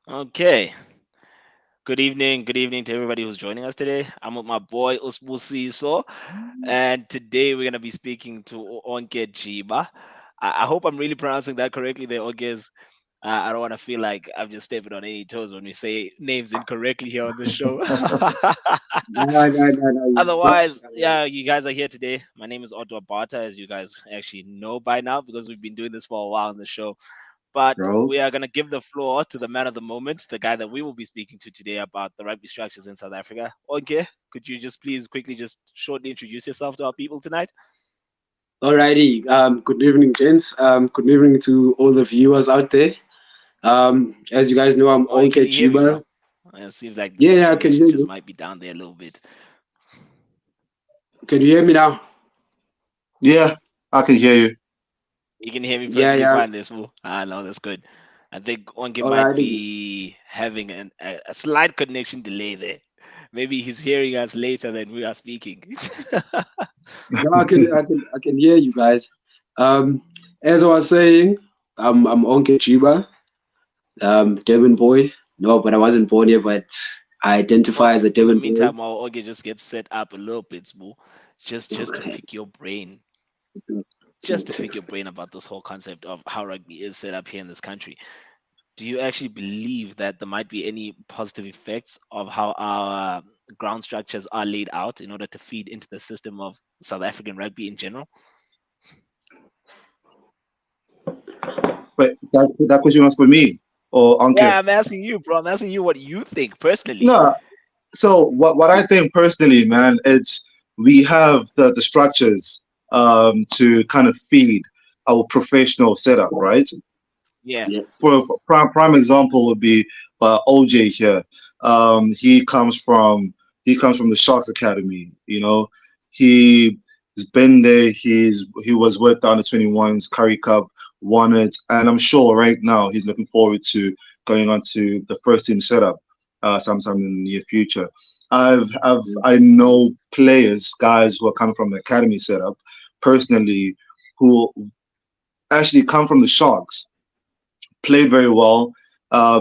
Okay. Good evening to everybody who's joining us today. I'm with my boy Usbusi So, and today we're gonna be speaking to Onke Jiba. I hope I'm really pronouncing that correctly there, Onkes. I don't want to feel like I'm just stepping on any toes when we say names incorrectly here on the show. No. Otherwise, yeah, you guys are here today. My name is Otto Abata, as you guys actually know by now because we've been doing this for a while on the show. But Bro. we are going to give the floor to the man of the moment, the guy that we will be speaking to today about the rugby structures in South Africa. Okay, could you just please quickly just shortly introduce yourself to our people tonight? Alrighty. Good evening, gents. Good evening to all the viewers out there. As you guys know, I'm Oh, can Onke you hear me, bro? Chiba. It seems like Yeah, this yeah, I can connection hear just you. might be down there a little bit. Can you hear me now? Yeah, I can hear you. You can hear me Yeah, perfectly yeah. fine, this fool. Ah, no, that's good. I think Onge might Alrighty. be having a slight connection delay there. Maybe he's hearing us later than we are speaking. No, I can hear you guys. Um, as I was saying, I'm Onke Chiba. Devon boy. No, but I wasn't born here, but I Well, identify as a in the Devon boy. meantime, while Oge just gets set up a little bit, small, just to Okay. pick your brain, just to pick your brain about this whole concept of how rugby is set up here in this country. Do you actually believe that there might be any positive effects of how our ground structures are laid out in order to feed into the system of South African rugby in general? But that question was for me or Anke. Yeah, I'm asking you, bro. I'm asking you what you think personally. No. So what I think personally, man, it's we have the structures to kind of feed our professional setup, right? Yeah, Yes. For prime example would be OJ here. He comes from the Sharks Academy. You know, he's been there. He was with the under 21s, Curry Cup, won it, and I'm sure right now he's looking forward to going on to the first team setup sometime in the near future. I know players, guys who are coming from the academy setup personally, who actually come from the Sharks, played very well,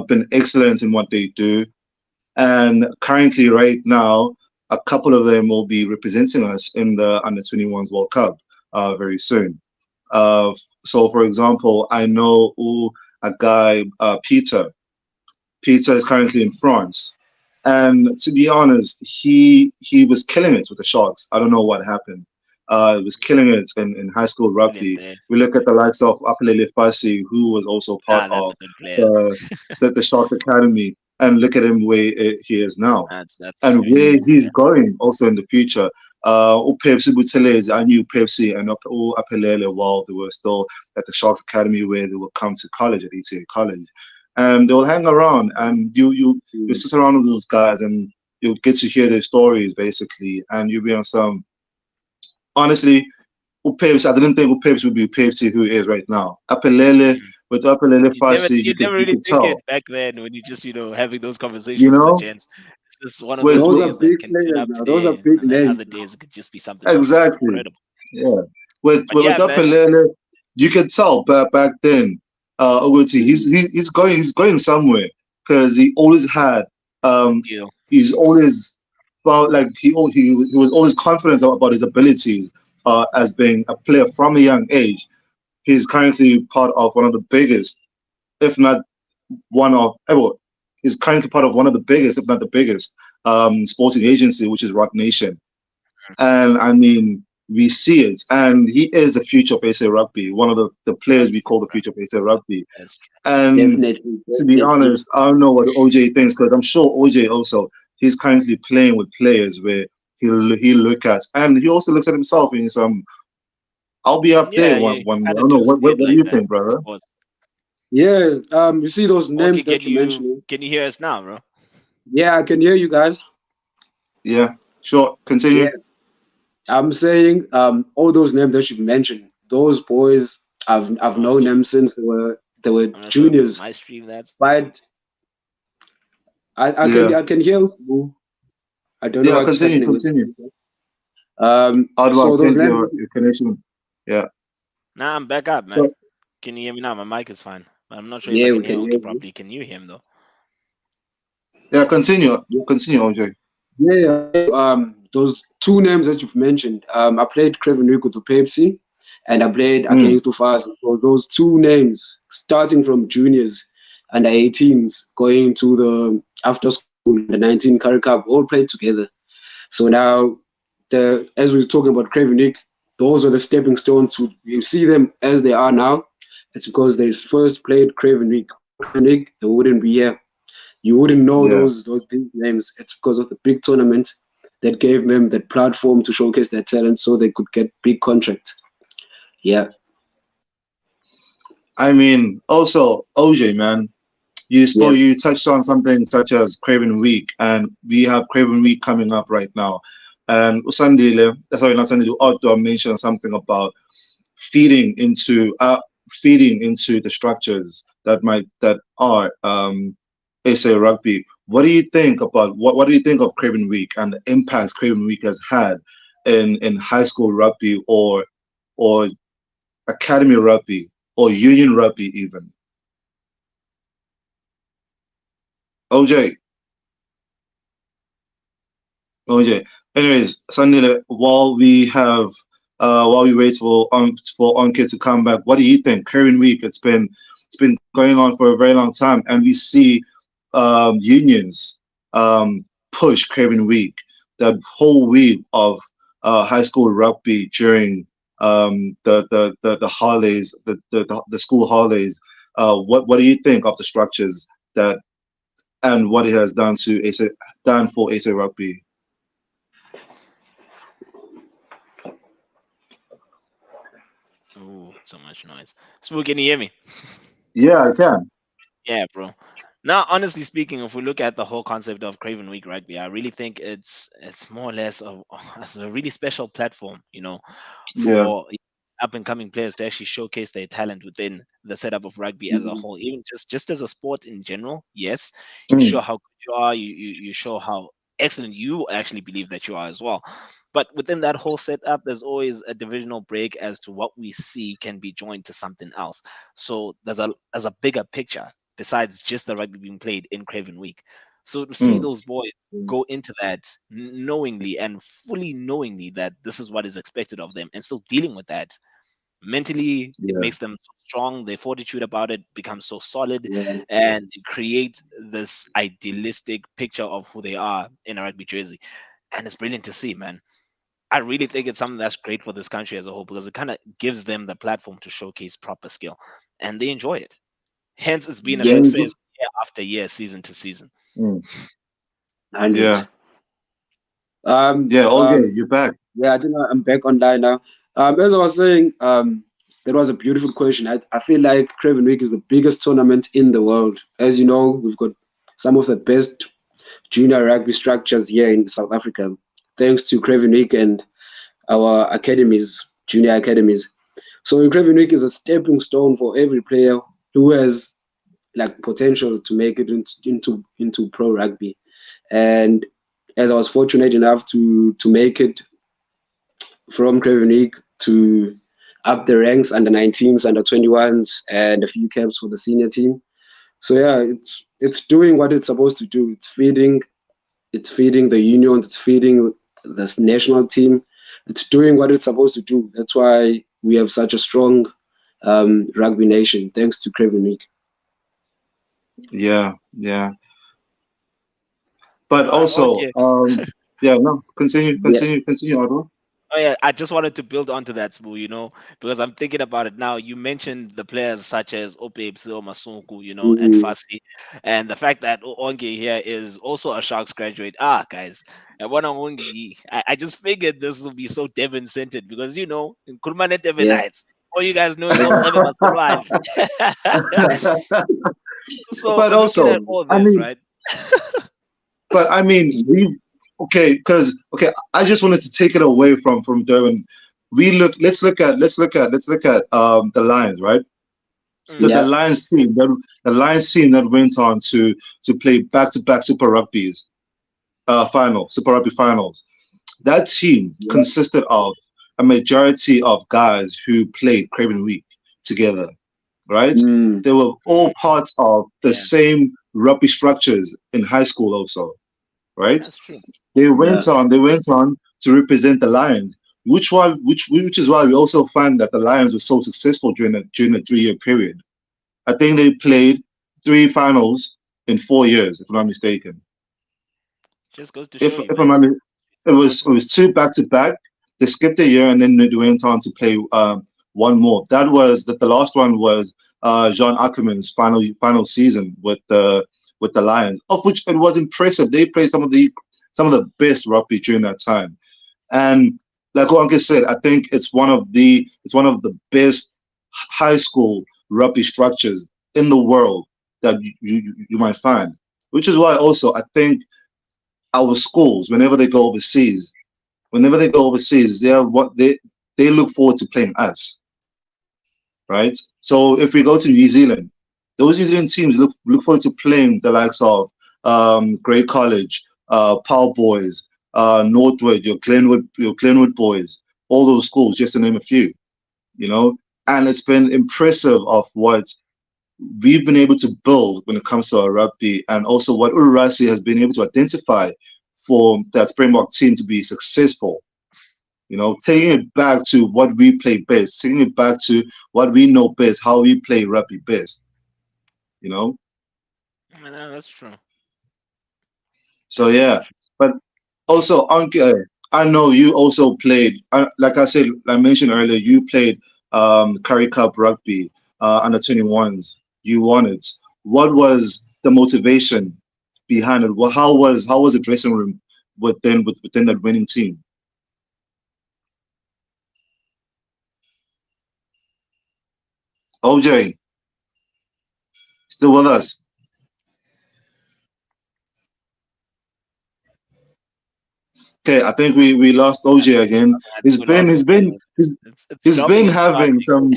been excellent in what they do, and currently, right now, a couple of them will be representing us in the Under 21s World Cup very soon. Uh, so, for example, I know a guy, Peter. Peter is currently in France, and to be honest, he was killing it with the Sharks. I don't know what happened. He was killing it in high school brilliant rugby. there. We look at the likes of Apelele Fasi, who was also part Ah, that's of a good player. the the Sharks Academy, and look at him where he is now, That's a and seriously where good he's player. going also in the future. Pepsi Buthelezi, I knew Pepsi and Apelele while they were still at the Sharks Academy, where they would come to college at ETA College, and they'll hang around, and you sit around with those guys, and you'll get to hear their stories basically, and you'll be on some. Honestly, Upepsi, I didn't think Upepsi would be Upepsi who he is right now. Apelele, Mm. with Apelele You never Fasi, you never you really could think it tell, back then when you just having those you conversations with the know, gents. It's just one of with those Those with are days that big can turn players up now. Those are today big and then other names now. days it could just be something exactly, incredible. yeah, with But with yeah, man. Apelele, you could tell back then. Oguti, he's going somewhere because he always had Skill. he's always felt like he was always confident about his abilities as being a player from a young age. He's currently part of one of the biggest, if not one of, well, he's currently part of one of the biggest, if not the biggest, sporting agency, which is Rock Nation. And I mean, we see it. And he is the future of SA Rugby, one of the players That's we true, call the bro. future of SA Rugby. That's true. And Definitely, to be definitely. honest, I don't know what OJ thinks because I'm sure OJ also, he's currently playing with players where he'll look at, and he also looks at himself and he's I'll be up there Yeah, you one day. kind I of don't know do see it what do like you that, think, of brother? course. Yeah. You see those Okay, names that you mentioned? can you hear us now, bro? Yeah, I can hear you guys. Yeah, sure. Yeah. Continue. I'm saying, all those names that you mentioned, those boys, I've Oh, known them jeez. since they were I'm not sure if it's juniors. my stream that's. But I can Yeah, I can hear you. I don't know yeah. what's Continue, happening with continue. you. How do I So those think names. your connection? Yeah. Nah, I'm back up, man. So Can you hear me now? My mic is fine. But I'm not sure if I Yeah, can we hear can hear Onke you. properly. Can you hear him though? Yeah, continue, Yeah, continue, OJ. yeah. Those two names that you've mentioned. I played Craven Week with the Pepsi, and I played Mm, against Ufas. So those two names, starting from juniors, under 18s, going to the after school, the 19 Curry Cup, all played together. So now, the as we were talking about Craven Week, those are the stepping stones to you see them as they are now. It's because they first played Craven Week. Without Craven Week, they wouldn't be here. You wouldn't know yeah. those these names. It's because of the big tournament that gave them that platform to showcase their talent, so they could get big contracts. Yeah, I mean, also OJ, man, yeah. you touched on something such as Craven Week, and we have Craven Week coming up right now. And Usandile, sorry, not Sandile, Otto mentioned something about feeding into feeding into the structures that are SA Rugby. What do you think about what do you think of Craven Week and the impacts Craven Week has had in high school rugby or academy rugby or union rugby even? OJ, OJ. Anyways, Sunday, while we wait for Onke to come back, what do you think? Current week, it's been going on for a very long time, and we see unions push Current week, the whole week of high school rugby during the holidays, the school holidays. What do you think of the structures that and what it has done to ASA done for ASA rugby? Ooh, so much noise. Smooth, can you hear me? Yeah, I can. Yeah, bro. Now, honestly speaking, if we look at the whole concept of Craven Week Rugby, I really think it's more or less of as a really special platform, Yeah. for up and coming players to actually showcase their talent within the setup of rugby as a whole, even just as a sport in general. Yes, you show Mm, how good you are, you show how excellent you actually believe that you are as well. But within that whole setup, there's always a divisional break as to what we see can be joined to something else. So there's a bigger picture besides just the rugby being played in Craven Week. So to see mm, those boys go into that knowingly and fully knowingly that this is what is expected of them and still dealing with that mentally, it yeah. makes them so strong. Their fortitude about it becomes so solid, Yeah, and they create this idealistic picture of who they are in a rugby jersey. And it's brilliant to see, man. I really think it's something that's great for this country as a whole because it kind of gives them the platform to showcase proper skill, and they enjoy it. Hence, it's been a yeah, success year after year, season to season. Mm, 100. yeah. Um, Yeah. OJ, um, you're back. yeah, I think I'm back online now. As I was saying, that was a beautiful question. I feel like Craven Week is the biggest tournament in the world. As you know, we've got some of the best junior rugby structures here in South Africa, thanks to Craven Week and our academies, junior academies. So Craven Week is a stepping stone for every player who has like potential to make it into pro rugby. And as I was fortunate enough to make it from Craven Week to up the ranks under 19s, under 21s, and a few caps for the senior team. So yeah, it's doing what it's supposed to do. It's feeding the unions, it's feeding this national team. It's doing what it's supposed to do. That's why we have such a strong rugby nation, thanks to Craven Week. Yeah. Yeah. But also, Okay. yeah. No. Continue. Yeah, Continue. Continue, Otto. Oh yeah, I just wanted to build onto that, Smooth, because I'm thinking about it now. You mentioned the players such as Opepsi or Masunku, and mm, Fasi, and the fact that Onge here is also a Sharks graduate. Ah, guys, and one on Onge, I just figured this will be so Devon centered because in Kurmanet yeah, Devonites, all you guys know is yeah, Ebe Masolwan. So But looking at also, all I this, mean, right? but I mean, we okay because okay. I just wanted to take it away from Durban. We look. Let's look at the Lions, right? The yeah, Lions team that went on to play back to back Super Rugby finals. That team yeah, consisted of a majority of guys who played Craven Week together, right? mm, They were all parts of the Yeah. rugby structures in high school also, right? That's true. Yeah. They went on to represent the Lions, which is why we also find that the Lions were so successful during the 3 year period. I think they played three finals in 4 years, if I'm not mistaken. Just goes to show If you, if man. I'm not, it Remarkable. was two back to back. They skipped a year and then they went on to play one more. The last one was John Ackerman's final season with the Lions, of which it was impressive. They played some of the best rugby during that time. And like what Uncle said, I think it's one of the best high school rugby structures in the world that you might find. Which is why also I think our schools, whenever they go overseas, they look forward to playing us, right? So if we go to New Zealand, those New Zealand teams look forward to playing the likes of Grey College, Power Boys, Northwood, your Glenwood boys, all those schools, just to name a few, you know. And it's been impressive of what we've been able to build when it comes to our rugby, and also what Urasi has been able to identify for that Springbok team to be successful. You know, taking it back to what we play best, taking it back to what we know best, how we play rugby best. You know, Man, that's true. so That's very yeah. true. But also, Anke, I know you also played. Like I said, I mentioned earlier, you played Curry Cup rugby under 21s. You won it. What was the motivation behind it? Well, how was the dressing room within that winning team? OJ, still with us? Okay, I think we lost I OJ think again. I think we lost him again. It's He's dropping been and having starting. some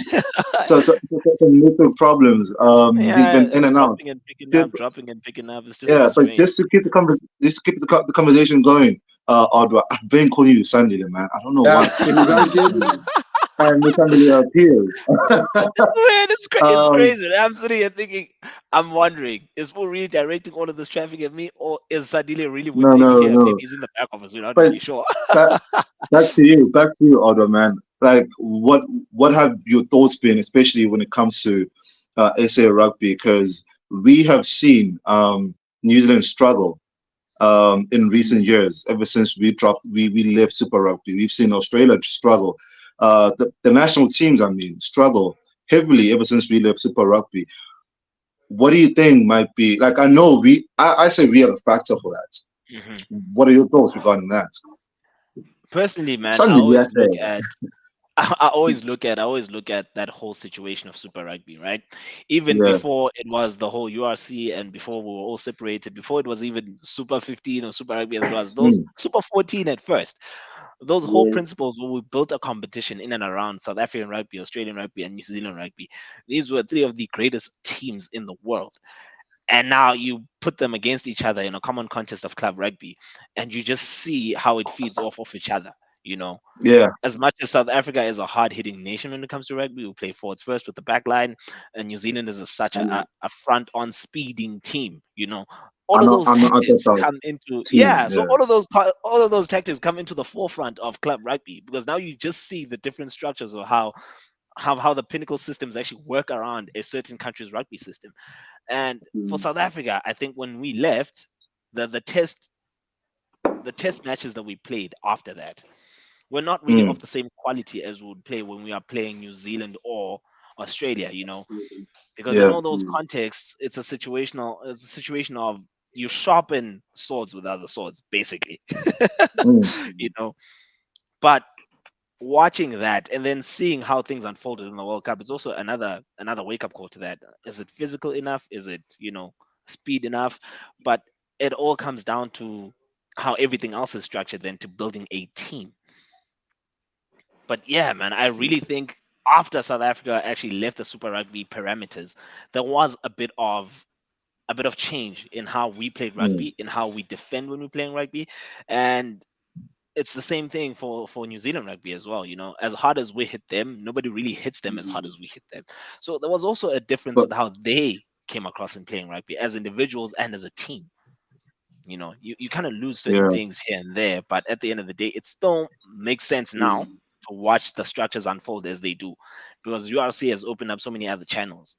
network problems. He's Yeah, been in it's and out. dropping and picking Ju- up, dropping and picking up. It's just so Yeah, but strange. just to keep the conversation going, Audra, I've been calling you Sunday, man. I don't know Yeah. why. I Can keep you calling guys you hear Sunday. me? And Sunday appears. Man, it's um, crazy. I'm sitting here thinking, I'm wondering, is Paul really directing all of this traffic at me, or is Sadile really no, with him no, here? Maybe no. he's in the back office. We're not But really sure. back back to you, Audra, man. Like, what have your thoughts been, especially when it comes to SA rugby? Because we have seen New Zealand struggle in recent years. Ever since we left Super Rugby, we've seen Australia struggle. The national teams, I mean, struggle heavily ever since we left Super Rugby. What do you think might be like? I know I say we are the factor for that. Mhm. What are your thoughts regarding that? Personally, man, I Sunday, always yes, look at I always look at that whole situation of Super Rugby, right? Even yeah, before it was the whole URC and before we were all separated, before it was even Super 15 or Super Rugby as well as those mm, Super 14 at first. Those whole Yeah. principles where we built a competition in and around South African rugby, Australian rugby, and New Zealand rugby. These were three of the greatest teams in the world. And now you put them against each other in a common contest of club rugby, and you just see how it feeds off of each other, you know yeah, as much as South Africa is a hard hitting nation when it comes to rugby, we play forwards first with the back line, and New Zealand is such a front on speeding team. All of those I thought tactics that come into team, yeah. So yeah, all of those tactics come into the forefront of club rugby because now you just see the different structures of how the pinnacle systems actually work around a certain country's rugby system. And for Mm. South Africa, I think when we left, the the test the test matches that we played after that we're not really of mm, the same quality as we would play when we are playing New Zealand or Australia, because in yeah, all those Mm. contexts, it's a situation of you sharpen swords with other swords, basically. mm, you know, but watching that and then seeing how things unfolded in the World Cup is also another wake up call to that. Is it physical enough? Is it, speed enough? But it all comes down to how everything else is structured then to building a team. But yeah, man, I really think after South Africa actually left the Super Rugby parameters, there was a bit of change in how we played mm. rugby, in how we defend when we're playing rugby, and it's the same thing for New Zealand rugby as well. As hard as we hit them, nobody really hits them as hard Mm. as we hit them. So there was also a difference But with how they came across in playing rugby as individuals and as a team. You kind of lose certain Yeah, things here and there, but at the end of the day, it still makes sense now Mm. to watch the structures unfold as they do, because URC has opened up so many other channels,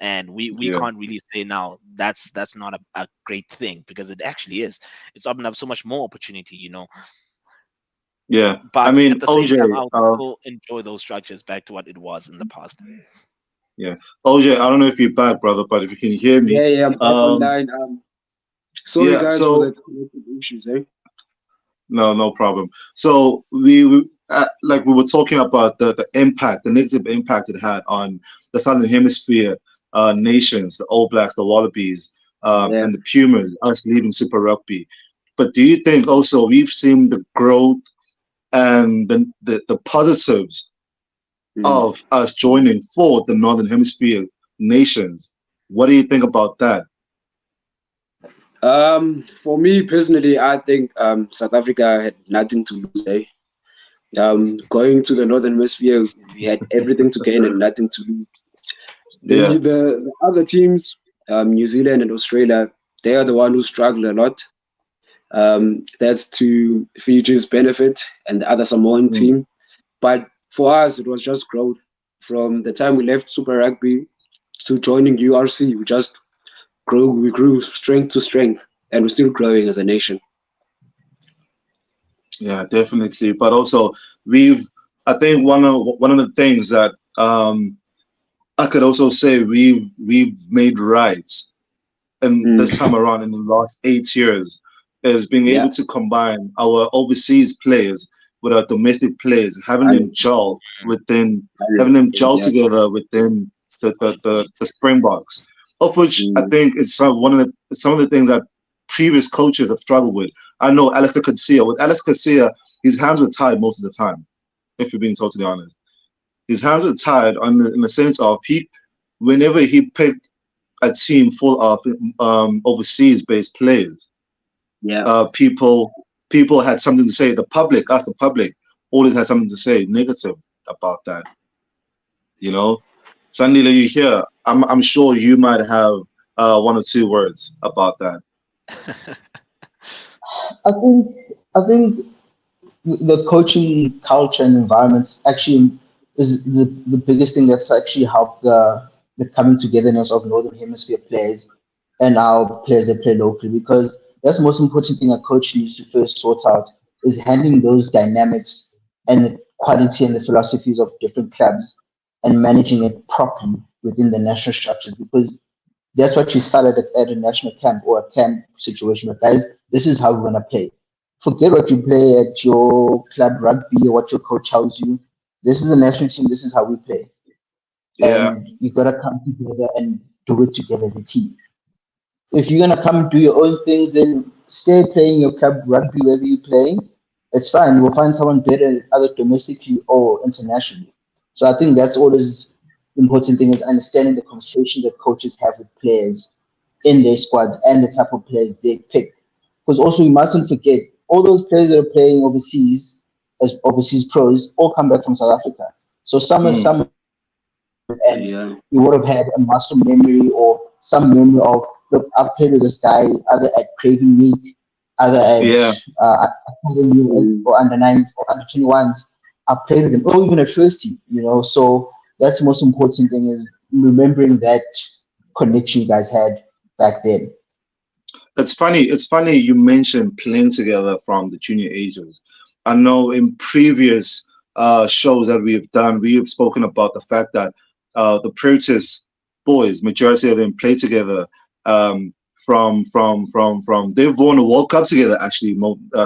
and we yeah, can't really say now that's not a great thing, because it actually is. It's opened up so much more opportunity. yeah. I But at mean, the same OJ, time, I would still enjoy those structures back to what it was in the past. yeah, OJ. I don't know if you're back, brother, but if you can hear me, Yeah, yeah, I'm back online. Sorry yeah. guys for So the connected issues, eh? no, no problem. So like we were talking about the impact, the negative impact it had on the Southern Hemisphere nations, the All Blacks, the Wallabies, Yeah. and the Pumas, us leaving Super Rugby. But do you think also we've seen the growth and the positives Mm. of us joining for the Northern Hemisphere nations? What do you think about that? For me personally, I think South Africa had nothing to lose, eh? Going to the Northern Hemisphere, we had everything to gain and nothing to lose. Yeah. The other teams, New Zealand and Australia, they are the one who struggle a lot. That's to Fiji's benefit and the other Samoan Mm. team. But for us, it was just growth. From the time we left Super Rugby to joining URC, we grew strength to strength, and we're still growing as a nation. Yeah, definitely. But also, we've I think one of the things that I could also say we've made right and Mm. this time around in the last 8 years is being Yeah, able to combine our overseas players with our domestic players, having them 100%. gel within, having them 100%, gel yeah. together within Solid point. the Springboks, of which I Mm. think it's some of the things that previous coaches have struggled with. I know Alistair Coetzee. With Alistair Coetzee, his hands were tied most of the time, if you're being totally honest. His hands were tied in the sense of whenever he picked a team full of overseas based players, Yeah. people had something to say. The public, always had something to say negative about that. You know, suddenly you hear. I'm sure you might have one or two words about that. I think I think the coaching culture and environments actually is the biggest thing that's actually helped the coming togetherness of Northern Hemisphere players and our players that play locally, because that's the most important thing a coach needs to first sort out is handling those dynamics and the quality and the philosophies of different clubs and managing it properly within the national structures, because that's what you started at a national camp or a camp situation. But guys, this is how we're gonna play. Forget what you play at your club rugby or what your coach tells you. This is a national team. This is how we play, Yeah, and you gotta come together and do it together as a team. If you're gonna come do your own thing, then stay playing your club rugby wherever you're playing. It's fine. We'll find someone better, either domestically or internationally. So I think that's always the important thing is understanding the conversation that coaches have with players in their squads and the type of players they pick. Because also we mustn't forget all those players that are playing overseas as overseas pros all come back from South Africa. So mm, some and Yeah. you would have had a muscle memory or some memory of, look, I've played with this guy either at Craven League, either at yeah. academy Mm. or under nines or under 21s. I've played with him, or even at first team, So that's the most important thing is remembering that connection you guys had back then. It's funny. It's funny you mentioned playing together from the junior ages. I know in previous shows that we have done, we have spoken about the fact that the Proteus boys, majority of them, play together. They've won a World Cup together. Actually,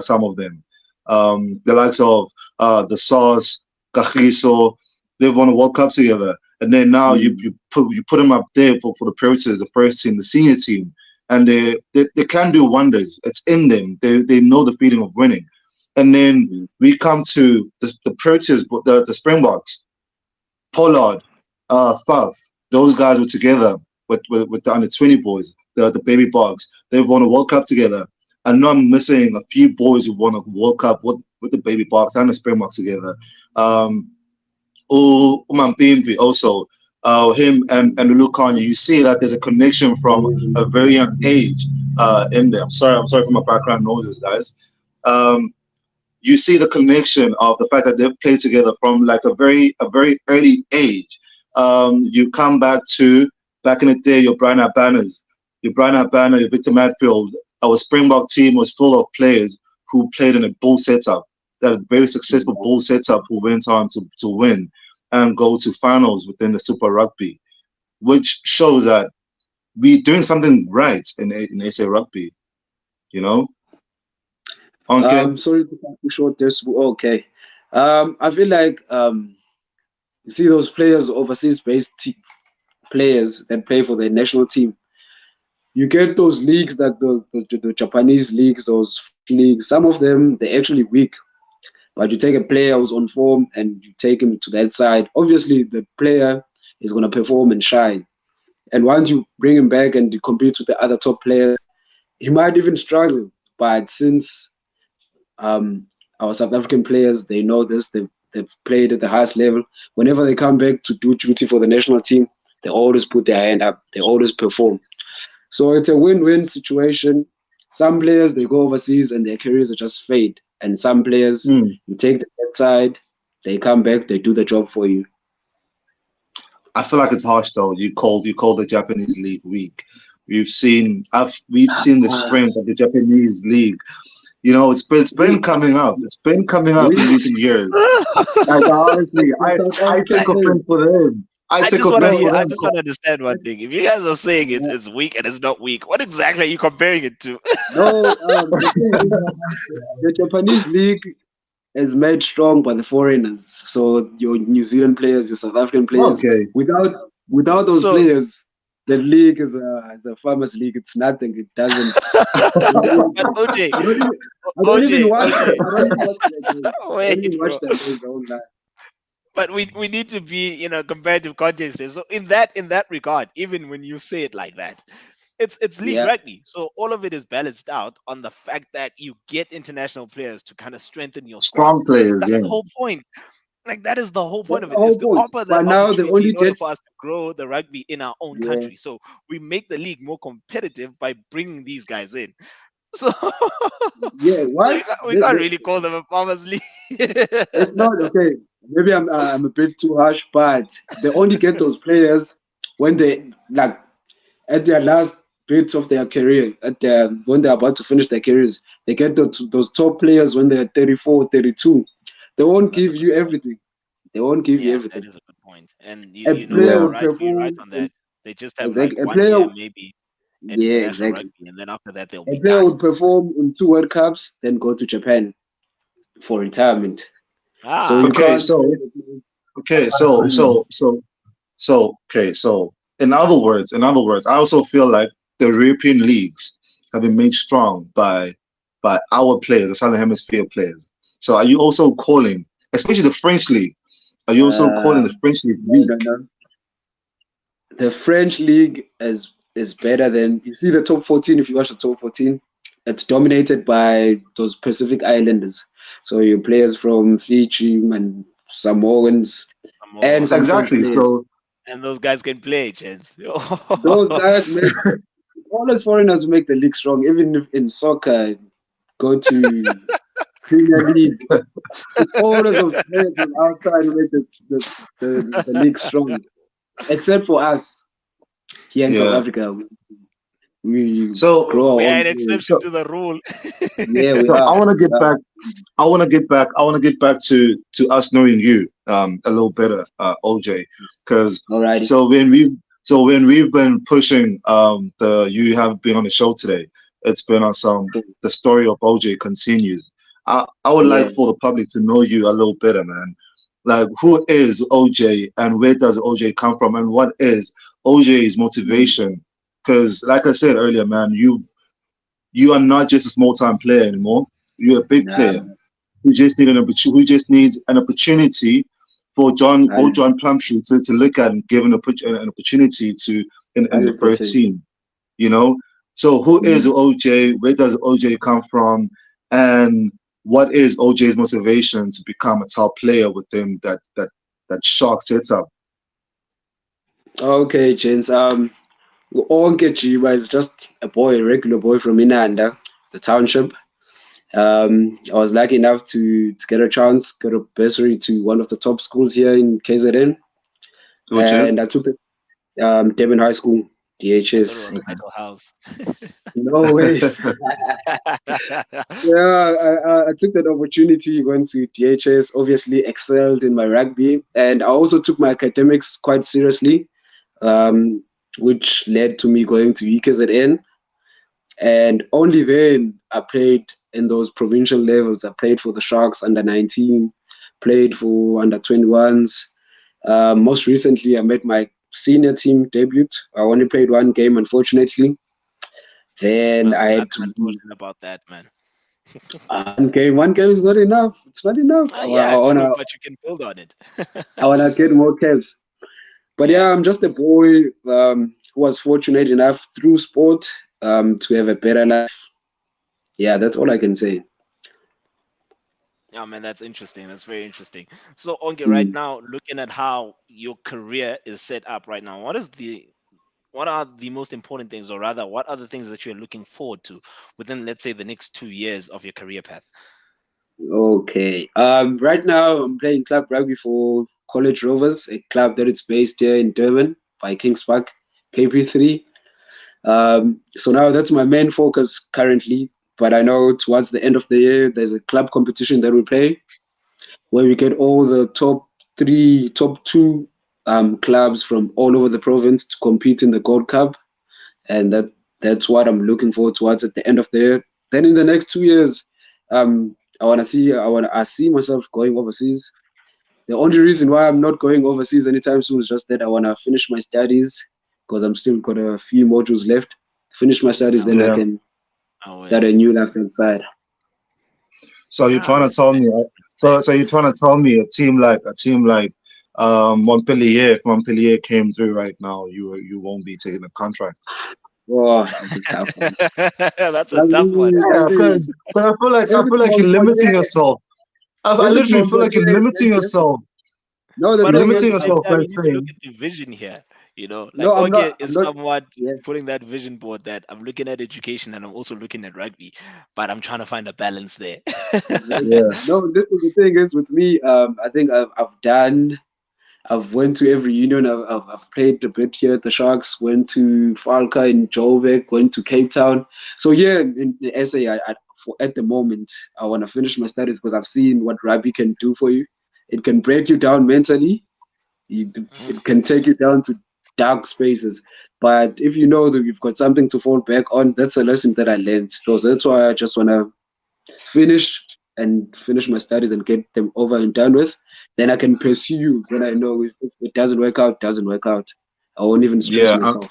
some of them, the likes of the Sauce, Kagiso, they've won a World Cup together. And then now Mm. you put them up there for the Proteus, the first team, the senior team, and they can do wonders. It's in them. They know the feeling of winning. And then Mm. we come to the Proteas, the Springboks, Pollard, Faf. Those guys were together with the under 20 boys, the baby Bogs. They've won a World Cup together. And now I'm missing a few boys who've won a World Cup with the baby Bogs and the Springboks together. Um, Umampimpi also. him and Lukanya, you see that there's a connection from a very young age in there. I'm sorry for my background noises, guys. Um, you see the connection of the fact that they've played together from like a very early age. You come back in the day, your Brian Abana, your Victor Matfield. Our Springbok team was full of players who played in a bull setup, that very successful bull setup, who went on to win and go to finals within the Super Rugby, which shows that we're doing something right in SA Rugby. You know, okay. Sorry to cut you short there. Okay. I feel like you see those players, overseas-based players that play for the national team. You get those leagues like the Japanese leagues, those leagues. Some of them they're actually weak, but you take a player who's on form and you take him to that side. Obviously, the player is going to perform and shine. And once you bring him back and you compete with the other top players, he might even struggle. But since our South African players, they know this, they've played at the highest level. Whenever they come back to do duty for the national team, they always put their hand up, they always perform. So it's a win-win situation. Some players, they go overseas and their careers are just fade. And some players, you take the side, they come back, they do the job for you. I feel like it's harsh though. You called the Japanese league weak. We've seen the strength of the Japanese league. You know, it's been coming up. It's been coming up in recent years. Like honestly, I take offense for them. I I take just want offense to. for I them. just want to understand one thing. If you guys are saying it's weak and it's not weak, what exactly are you comparing it to? No, the thing is, the Japanese league is made strong by the foreigners. So your New Zealand players, your South African players. Okay. Without those So, players, the league is a farmers league. It's nothing. It doesn't. I don't but OJ, even, I don't even OJ, watch. OJ, I don't even watch their games. I don't even wait, watch bro. their games. I won't lie. But we need to be comparative context here. So in that regard, even when you say it like that, it's league Yeah, rugby. So all of it is balanced out on the fact that you get international players to kind of strengthen your squads. Strong players, That's yeah. the whole point. Like that is the whole point that's of the it, is whole to point. offer that But now they opportunity only in order get for us to grow the rugby in our own yeah, country. So we make the league more competitive by bringing these guys in. So yeah. so What? we can't really call them a farmers league. It's not okay. Maybe I'm a bit too harsh, but they only get those players when they like at their last bits of their career, when they're about to finish their careers. They get those top players when they're 34, 32. They won't That's a give good you point. everything. They won't give you Yeah, that everything. is a good point. And A player you're Yeah. would right. You're right perform on that. They just have like exactly. A 1 year player, maybe in yeah, international exactly. rugby, and then after that they'll A be player done. would perform in 2 World Cups, then go to Japan for retirement. So Ah, you Okay, can't so say okay, so so so so okay, so in other words, I also feel like the European leagues have been made strong by our players, the Southern Hemisphere players. So are you also calling, especially the French league, are you also calling the French league no, no, weak? no. The French league is better than you see the top 14. If you watch the top 14, it's dominated by those Pacific Islanders. So your players from Fiji and Samoans and some Samoans. French Exactly. players. So And those guys can play, gents. Those guys make all those foreigners make the league strong. Even if in soccer, go to Premier League. All those players from outside make the league strong. Except for us here in South yeah. Africa, we So grow We our are own an players. exception so to the rule. Yeah, we so I are. want to We get are. back. I want to get back to us knowing you a little better, OJ, because Alrighty. so when we've been pushing the you have been on the show today, it's been on some the story of OJ continues. I would Yeah. like for the public to know you a little better, man. Like who is OJ and where does OJ come from and what is OJ's motivation? Because like I said earlier, man, you are not just a small time player anymore. You're a big Nah, player who just needs an opportunity for man, John Plumtree to look at and give an opportunity to in the first 100%. team. You know. So who is Mm. OJ? Where does OJ come from? And what is OJ's motivation to become a top player within that shark setup? Okay, gents. Onke Jiba is just a boy, a regular boy from Inanda, the township. I was lucky enough to get a chance, get a bursary to one of the top schools here in KZN, Which is and I took the Devon High School, I thought it DHS. was Michael House. No ways. Yeah, I took that opportunity, went to DHS, obviously excelled in my rugby, and I also took my academics quite seriously, um, which led to me going to UKZN. And only then I played in those provincial levels. I played for the Sharks under 19, played for under 21s. Most recently, I made my senior team debut. I only played one game, unfortunately. Then Well, I there's had nothing to leave. unfortunate about that, man. One game is not enough. It's not enough. Yeah, true, but you can build on it. I wanna get more caps. But Yeah. yeah, I'm just a boy who was fortunate enough through sport to have a better life. Yeah, that's all I can say. Yeah, man, that's interesting. That's very interesting. So, Onge, right Mm. now, looking at how your career is set up right now, what are the most important things, or rather, what are the things that you're looking forward to within, let's say, the next 2 years of your career path? Okay. Right now I'm playing club rugby for College Rovers, a club that is based here in Durban by Kings Park, KP3. So now that's my main focus currently. But I know towards the end of the year there's a club competition that we play where we get all the top two clubs from all over the province to compete in the Gold Cup, and that's what I'm looking forward towards at the end of the year. Then in the next 2 years, I see myself going overseas. The only reason why I'm not going overseas anytime soon is just that I wanna finish my studies because I'm still got a few modules left. Finish my studies, Oh, then I yeah. can oh, start a new life outside. So you're ah, trying to man, tell me, exciting. so you're trying to tell me a team like Montpellier, if Montpellier came through right now, you won't be taking a contract. Oh, that's a tough one. That's a tough one. Yeah, because I If it's feel like you're limiting Montpellier, yourself. I if it's literally feel like you're Montpellier, limiting yourself. no, the But You're thing also at limiting the is, same yourself time, by you need to look saying, at the vision here. Like no, I'm Onge not. I'm is not. somewhat Yeah, putting that vision board that I'm looking at education and I'm also looking at rugby, but I'm trying to find a balance there. yeah, no. This is the thing is with me. I think I've done. I've went to every union. I've played a bit here at the Sharks. Went to Falca in Joburg. Went to Cape Town. So yeah, in the SA, for at the moment, I want to finish my studies because I've seen what rugby can do for you. It can break you down mentally. Mm, It can take you down to dark spaces. But if you know that you've got something to fall back on, that's a lesson that I learned. So that's why I just want to finish my studies and get them over and done with. Then I can pursue when I know if it doesn't work out, doesn't work out. I won't even stress yeah. myself.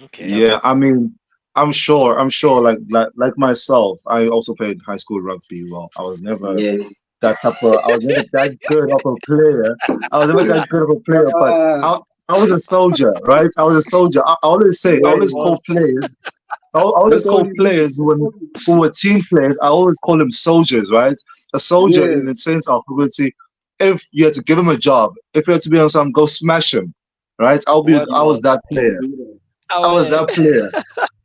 okay. Yeah. Yeah, I mean, I'm sure, like myself, I also played high school rugby. Well, Yeah. I was never that good of a player. I was never that good of a player, but Ah, I was a soldier, right? I was a soldier. I yeah. always call players, I always That's all call you need. players who were team players. I always call them soldiers, right? A soldier Yeah. in the sense of, we would say, if you had to give him a job, if you had to be on something, go smash him, right? What I was was that I can player. do that. I was our that player.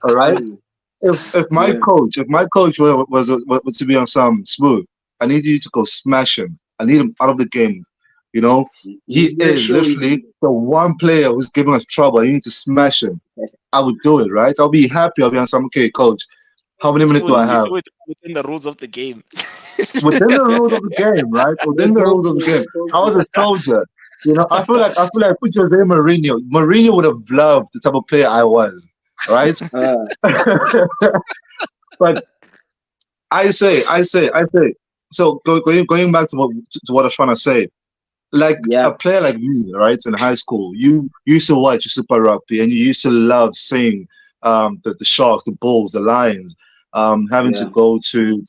All right. Mm, yeah. If my coach was to be on some smooth, I need you to go smash him. I need him out of the game. You know, he Make is sure literally you the one player who's giving us trouble. You need to smash him. I would do it, right? I'll be happy. I'll be on some, okay, coach. How many minutes do smooth? I You have? do it within the rules of the game. Within the rules of the game, right? Within let's the hope rules so. of the game. Let's hope I was a soldier. You know, I feel like put Jose Mourinho. Mourinho would have loved the type of player I was, right? so. But I say. So going back to what I was trying to say, like Yeah. a player like me, right, in high school, you used to watch Super Rugby and you used to love seeing the Sharks, the Bulls, the Lions, having to Yeah. go to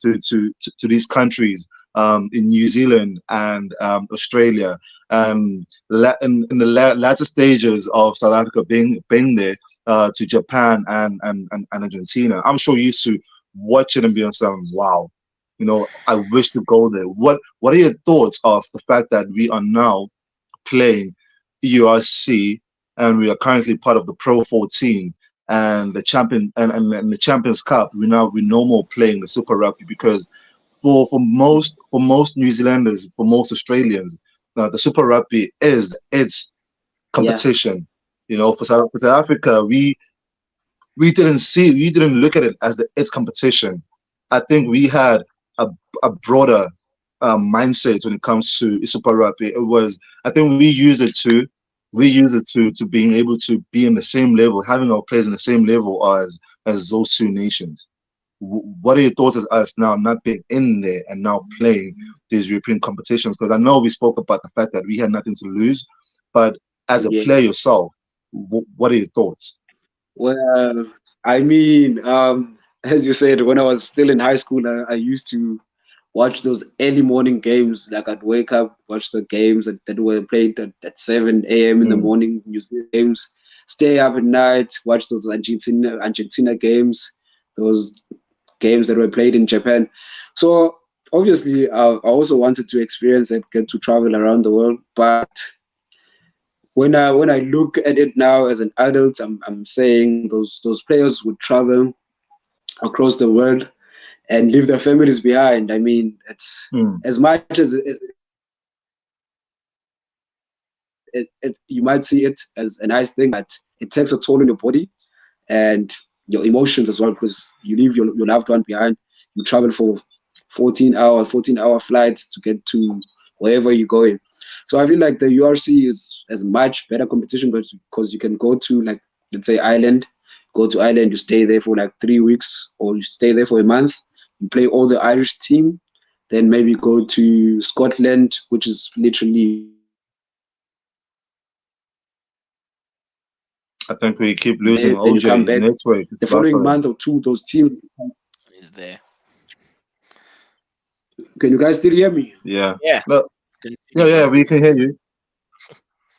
these countries in New Zealand and Australia, in the latter stages of South Africa being there, to Japan and Argentina. I'm sure you used to watch it and be on some wow. You know, I wish to go there. What are your thoughts of the fact that we are now playing ERC? and we are currently part of the Pro 14 and the and the Champions Cup. We no more playing the Super Rugby because for most New Zealanders, for most Australians, the Super Rugby is its Yeah, competition. You know, for South Africa, we didn't look at it as the its competition. I think we had a, a broader mindset when it comes to Super Rugby. It was, I think we use it to being able to be in the same level, having our players in the same level as those two nations. What are your thoughts as us now not being in there and now playing these European competitions? Because I know we spoke about the fact that we had nothing to lose, but as a yeah. player yourself, what are your thoughts? Well, I mean, as you said, when I was still in high school, I used to watch those early morning games. Like I'd wake up, watch the games that were played at 7 a.m. in the Mm, morning, New Zealand games, stay up at night, watch those Argentina games, those games that were played in Japan. So obviously, I also wanted to experience it, get to travel around the world. But when I look at it now as an adult, I'm saying those players would travel across the world and leave their families behind. I mean, it's mm. as much as you might see it as a nice thing, but it takes a toll on your body and your emotions as well because you leave your loved one behind. You travel for 14-hour flights to get to wherever you're going. So I feel like the URC is much better competition because you can go to, like, let's say Ireland, go to Ireland, you stay there for like 3 weeks or you stay there for a month. You play all the Irish team, then maybe go to Scotland, which is literally 4 hours away. Then you play all the other teams. I think we keep Then you losing come back. OJ. His network is The following buffering. month or two, those teams. Is there? Can you guys still hear me? Yeah. Yeah. No, yeah, Continue, yeah, bro. we can hear you.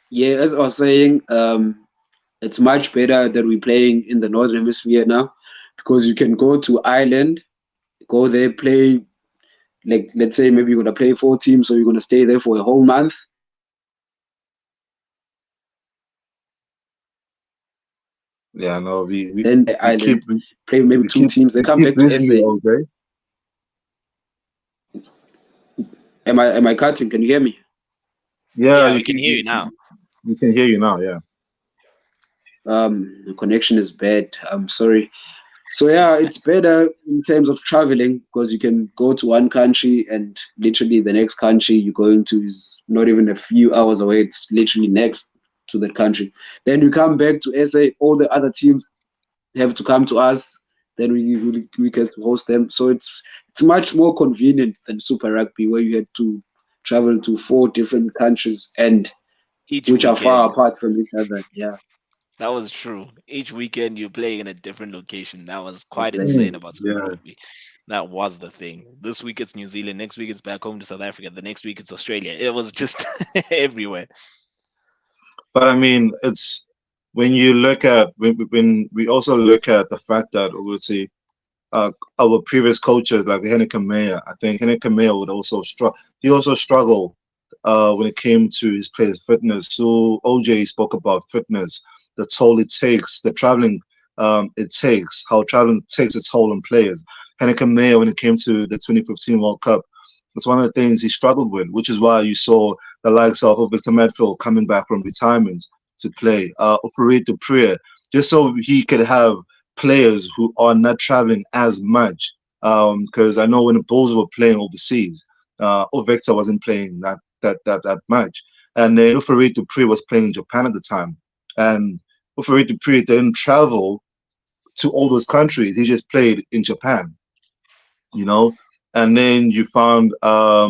Yeah, as I was saying, it's much better that we're playing in the Northern Hemisphere now because you can go to Ireland, go there, play, like, let's say maybe you're going to play 4 teams, so you're going to stay there for a whole month. Then you come back to SA, Yeah, no, we keep Ireland, play maybe we two keep teams, then we come keep back to losing you, SA. OJ. Am I cutting? Can you hear me? Yeah, Yeah, we can hear you now. we can hear you now. Yeah. The connection is bad. I'm sorry. So yeah, it's better in terms of traveling because you can go to one country and literally the next country you're going to is not even a few hours away. It's literally next to that country. Then you come back to SA, all the other teams have to come to us. Then we get to host them. So it's much more convenient than Super Rugby where you had to travel to 4 different countries and Each which are far weekend. apart from each other. Yeah, That was true. Each weekend you're playing in a different location. That was quite exactly. insane Mm, about Super yeah. Rugby. That was the thing. This week it's New Zealand. Next week it's back home to South Africa. The next week it's Australia. It was just everywhere. But I mean, it's when you look at when we also look at the fact that obviously uh, our previous coaches like Henneke Meyer, I think Henneke Meyer would also struggle. He also struggled when it came to his players' fitness. So OJ spoke about fitness, the toll it takes, the traveling it takes, how traveling takes a toll on players. Henneke Meyer, when it came to the 2015 World Cup, that's one of the things he struggled with, which is why you saw the likes of Victor Medfield coming back from retirement to play, Farid Dupree, just so he could have players who are not traveling as much. Because I know when the Bulls were playing overseas, Victor wasn't playing that much, and then Farid Dupree was playing in Japan at the time, and Farid Dupree didn't travel to all those countries. He just played in Japan, you know. And then you found our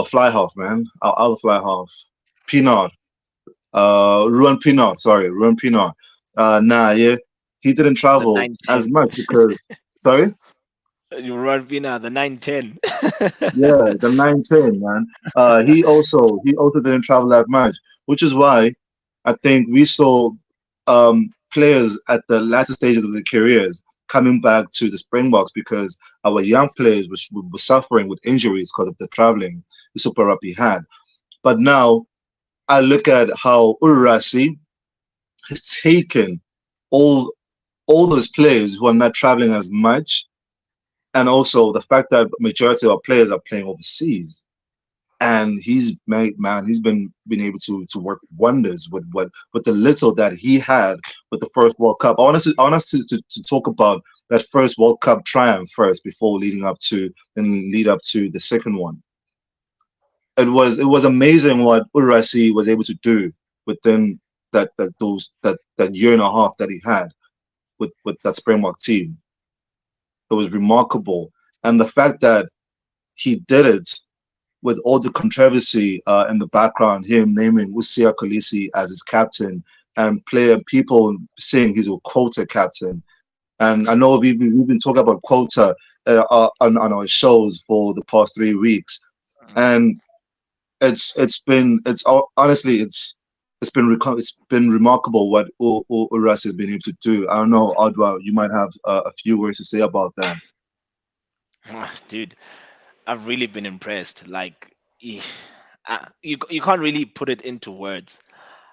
fly half, man, our other fly half, Pinard, Ruan Pinard, sorry, Ruan Pinard. Nah, yeah, he didn't The travel as 910. much because, sorry, You run Vina, the 910. yeah, the 910, man. He also didn't travel that much, which is why I think we saw players at the latter stages of their careers coming back to the Springboks because our young players were suffering with injuries because of the traveling the Super Rugby had. But now I look at how Urasi has taken all all those players who are not traveling as much, and also the fact that majority of our players are playing overseas. And he's made, man, he's been able to work wonders with what with the little that he had with the first World Cup. I want us to talk about that first World Cup triumph first before lead up to the second one. It was amazing what Urasi was able to do within that year and a half that he had with that Springbok team. It was remarkable, and the fact that he did it with all the controversy in the background, him naming Usia Kolisi as his captain, and player people saying he's a quota captain. And I know we've been talking about quota on our shows for the past 3 weeks, and honestly it's been remarkable what Uras has been able to do. I don't know, Adwa, you might have a few words to say about that. Dude, I've really been impressed. Like, you can't really put it into words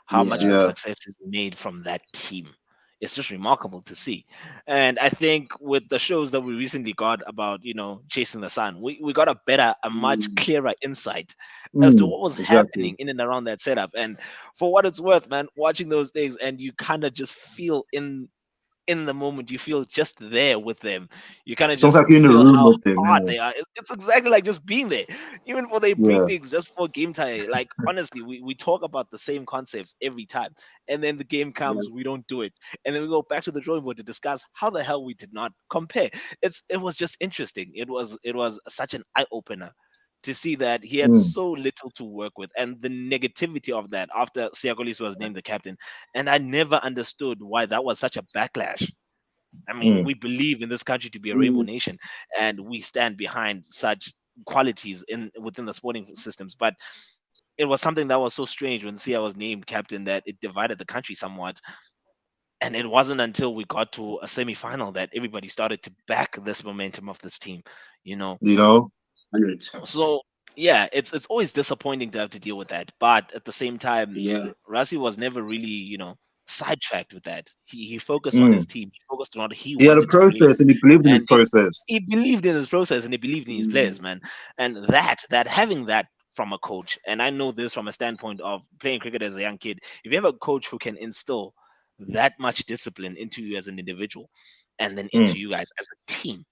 how much of Yeah. the Yeah. success is made from that team. It's just remarkable to see. And I think with the shows that we recently got about, chasing the sun, we got a much Mm, clearer insight as to Mm, what was exactly. happening in and around that setup. And for what it's worth, man, watching those things and you kind of just feel in the moment, you feel just there with them. You kind of Sounds just like you're in the feel room how with them. hard they are. It's exactly like just being there, even for their Yeah. briefings, just for game time. Like, honestly, we talk about the same concepts every time, and then the game yeah. comes, we don't do it, and then we go back to the drawing board to discuss how the hell we did not compare. It was just interesting. It was such an eye opener to see that he had Mm, so little to work with, and the negativity of that after Siakolis was named the captain. And I never understood why that was such a backlash. I mean, mm, we believe in this country to be a rainbow Mm, nation, and we stand behind such qualities in within the sporting systems. But it was something that was so strange when Sia was named captain that it divided the country somewhat. And it wasn't until we got to a semi-final that everybody started to back this momentum of this team. You know, you know? 100. so yeah, it's always disappointing to have to deal with that, but at the same time, Yeah. Rasi was never really, sidetracked with that. He focused on his Mm. team. He focused on what he He had a wanted to create, process and he believed in his and process. he believed in his process and he believed in his Mm, players, man. And that having that from a coach, and I know this from a standpoint of playing cricket as a young kid, if you have a coach who can instill that much discipline into you as an individual, and then Mm, into you guys as a team,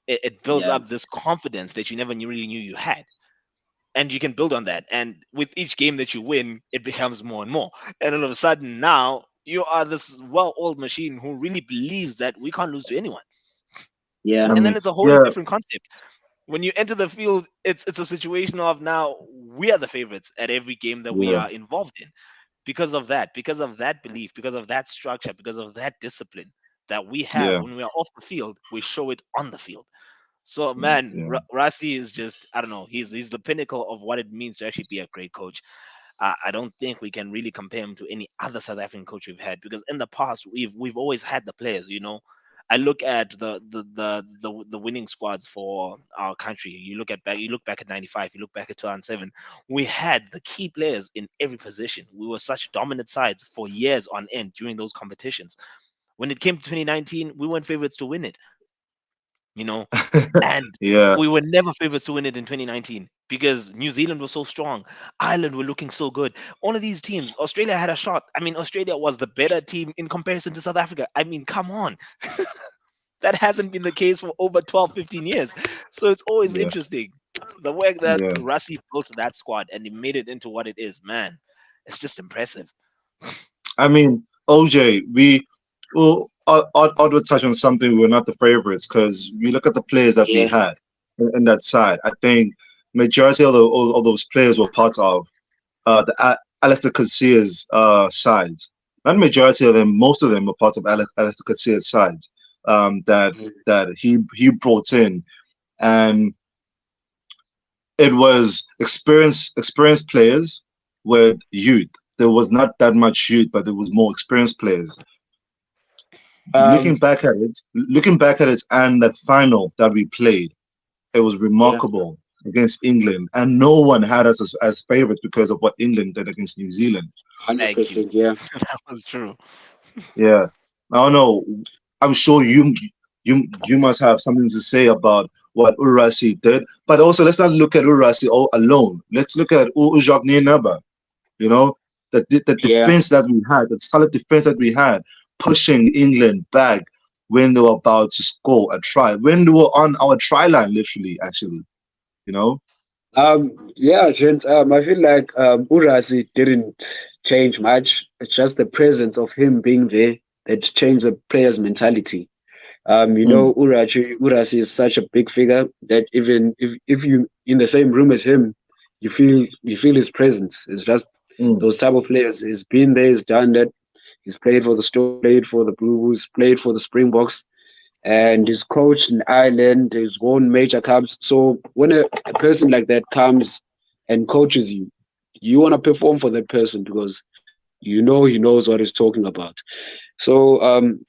it builds yeah. up this confidence that you never really knew you had, and you can build on that. And with each game that you win, it becomes more and more. And all of a sudden, now you are this well-oiled machine who really believes that we can't lose to anyone. Yeah. And then it's a wholly yeah, different concept. When you enter the field, it's a situation of now we are the favorites at every game that we yeah, are involved in, because of that belief, because of that structure, because of that discipline that we have. yeah, When we are off the field, we show it on the field. So man, yeah. Rasi is just, I don't know. He's the pinnacle of what it means to actually be a great coach. I don't think we can really compare him to any other South African coach we've had, because in the past we've always had the players. I look at the winning squads for our country. You look back at '95. You look back at 2007. We had the key players in every position. We were such dominant sides for years on end during those competitions. When it came to 2019, we weren't favorites to win it. You know, and Yeah. we were never favorites to win it in 2019 because New Zealand was so strong. Ireland were looking so good. All of these teams, Australia had a shot. I mean, Australia was the better team in comparison to South Africa. I mean, come on. That hasn't been the case for over 12, 15 years. So it's always Yeah. interesting. The work that Yeah. Rassi built that squad and he made it into what it is, man, it's just impressive. I mean, OJ, I would touch on something. We're not the favorites because we look at the players that we Yeah. had in that side. I think majority of all those players were part of Alistair Coetzee sides. Not majority of them, most of them were part of Alistair Coetzee's sides that Mm, he brought in, and it was experienced players with youth. There was not that much youth, but there was more experienced players. Um. Looking back at it, and that final that we played, it was Yeah. remarkable. against England, and no one had us as favorites because of what England did against New Zealand. Thank you. 100%, yeah. That was true. Yeah, I don't know. I'm sure you must have something to say about what Urasi did, but also let's not look at Urasi all alone. Let's look at Ujok Naba. You know, the Yeah. defense that we had, the solid defense that we had, pushing England back when they were about to score a try, when they were on our try line, literally, actually, you know. Yeah, gents, I feel like Urasi didn't change much. It's just the presence of him being there that changed the player's mentality. Mm, Urasi is such a big figure that even if you in the same room as him, you feel his presence. It's just mm, those type of players. He's been there, he's done that. He's played for the Storm, played for the Blue Bulls, played for the Springboks, and he's coached in Ireland. He's won major cups. So when a person like that comes and coaches you, you want to perform for that person because you know he knows what he's talking about. So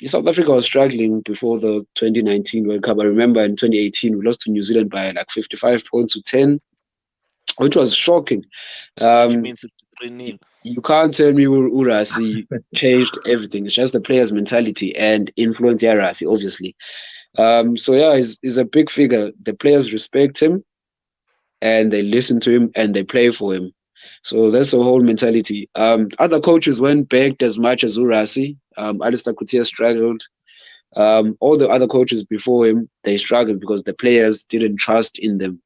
South Africa was struggling before the 2019 World Cup. I remember in 2018 we lost to New Zealand by like 55 points to 10, which was shocking. Which Um, means it's 3-0. you can't tell me Urasi changed everything. It's just the player's mentality and influence Urasi, obviously. So yeah, he's a big figure. The players respect him and they listen to him and they play for him. So that's the whole mentality. Other coaches weren't backed as much as Urasi. Alistair Kutia struggled. All the other coaches before him, they struggled because the players didn't trust in them.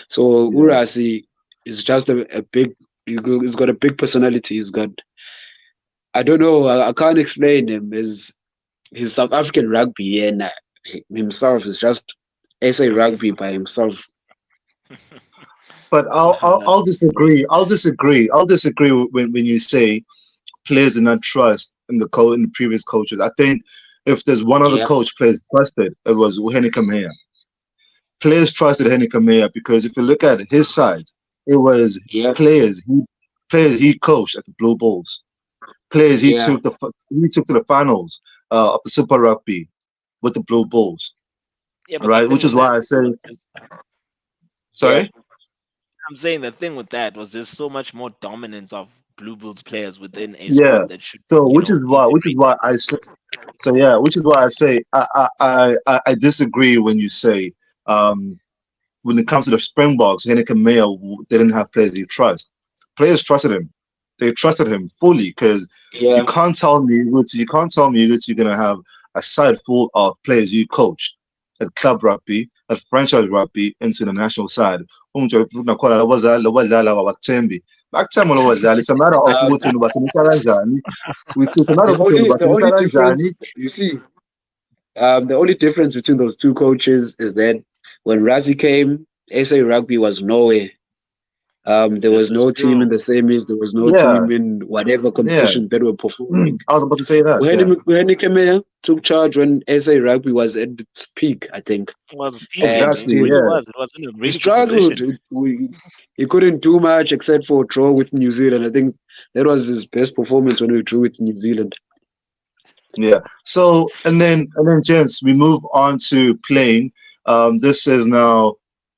So yeah. Urasi is just a big. He's got a big personality. He's got. I don't know. I can't explain him. He's South African rugby and himself is just SA rugby by himself. But I'll disagree. I'll disagree when you say players did not trust in the previous coaches. I think if there's one other Yeah, coach players trusted, it was Henny Kamea. Players trusted Henny Kamea because if you look at his side, it was yeah, players he players he coached at the Blue Bulls, players yeah. he took to the finals of the Super Rugby with the Blue Bulls, Yeah, but the right? thing Which with is that why I too say was just, Yeah. sorry. I'm saying the thing with that was there's so much more dominance of Blue Bulls players within a Yeah. squad that should be, So which is why integrated. I say so yeah, which is why I say I disagree when you say um when it comes to the Springboks, Henneke Meyer didn't have players he trust. Players trusted him. They trusted him fully because Yeah. you can't tell me that you're gonna have a side full of players you coached at club rugby, at franchise rugby, into the national side. Nakhona labadlali abakuthembi. Bakuthemba lo badlali. It's a matter of Um, ukuthi ubasebenzisa kanjani. It's a matter the of ukuthi only the ubasebenzisa only kanjani. difference you see, the only difference between those two coaches is that when Razi came, SA Rugby was nowhere. There This was is no team true. in the semis. There was no Yeah, team in whatever yeah. competition that were performing. I was about to say that. Yeah, When he came here, took charge when SA Rugby was at its peak, I think, It was and peaking. It exactly. still really Yeah. was. It was in a he really good struggled. position. He couldn't do much except for draw with New Zealand. I think that was his best performance when we drew with New Zealand. Yeah. So and then gents, we move on to playing. This is now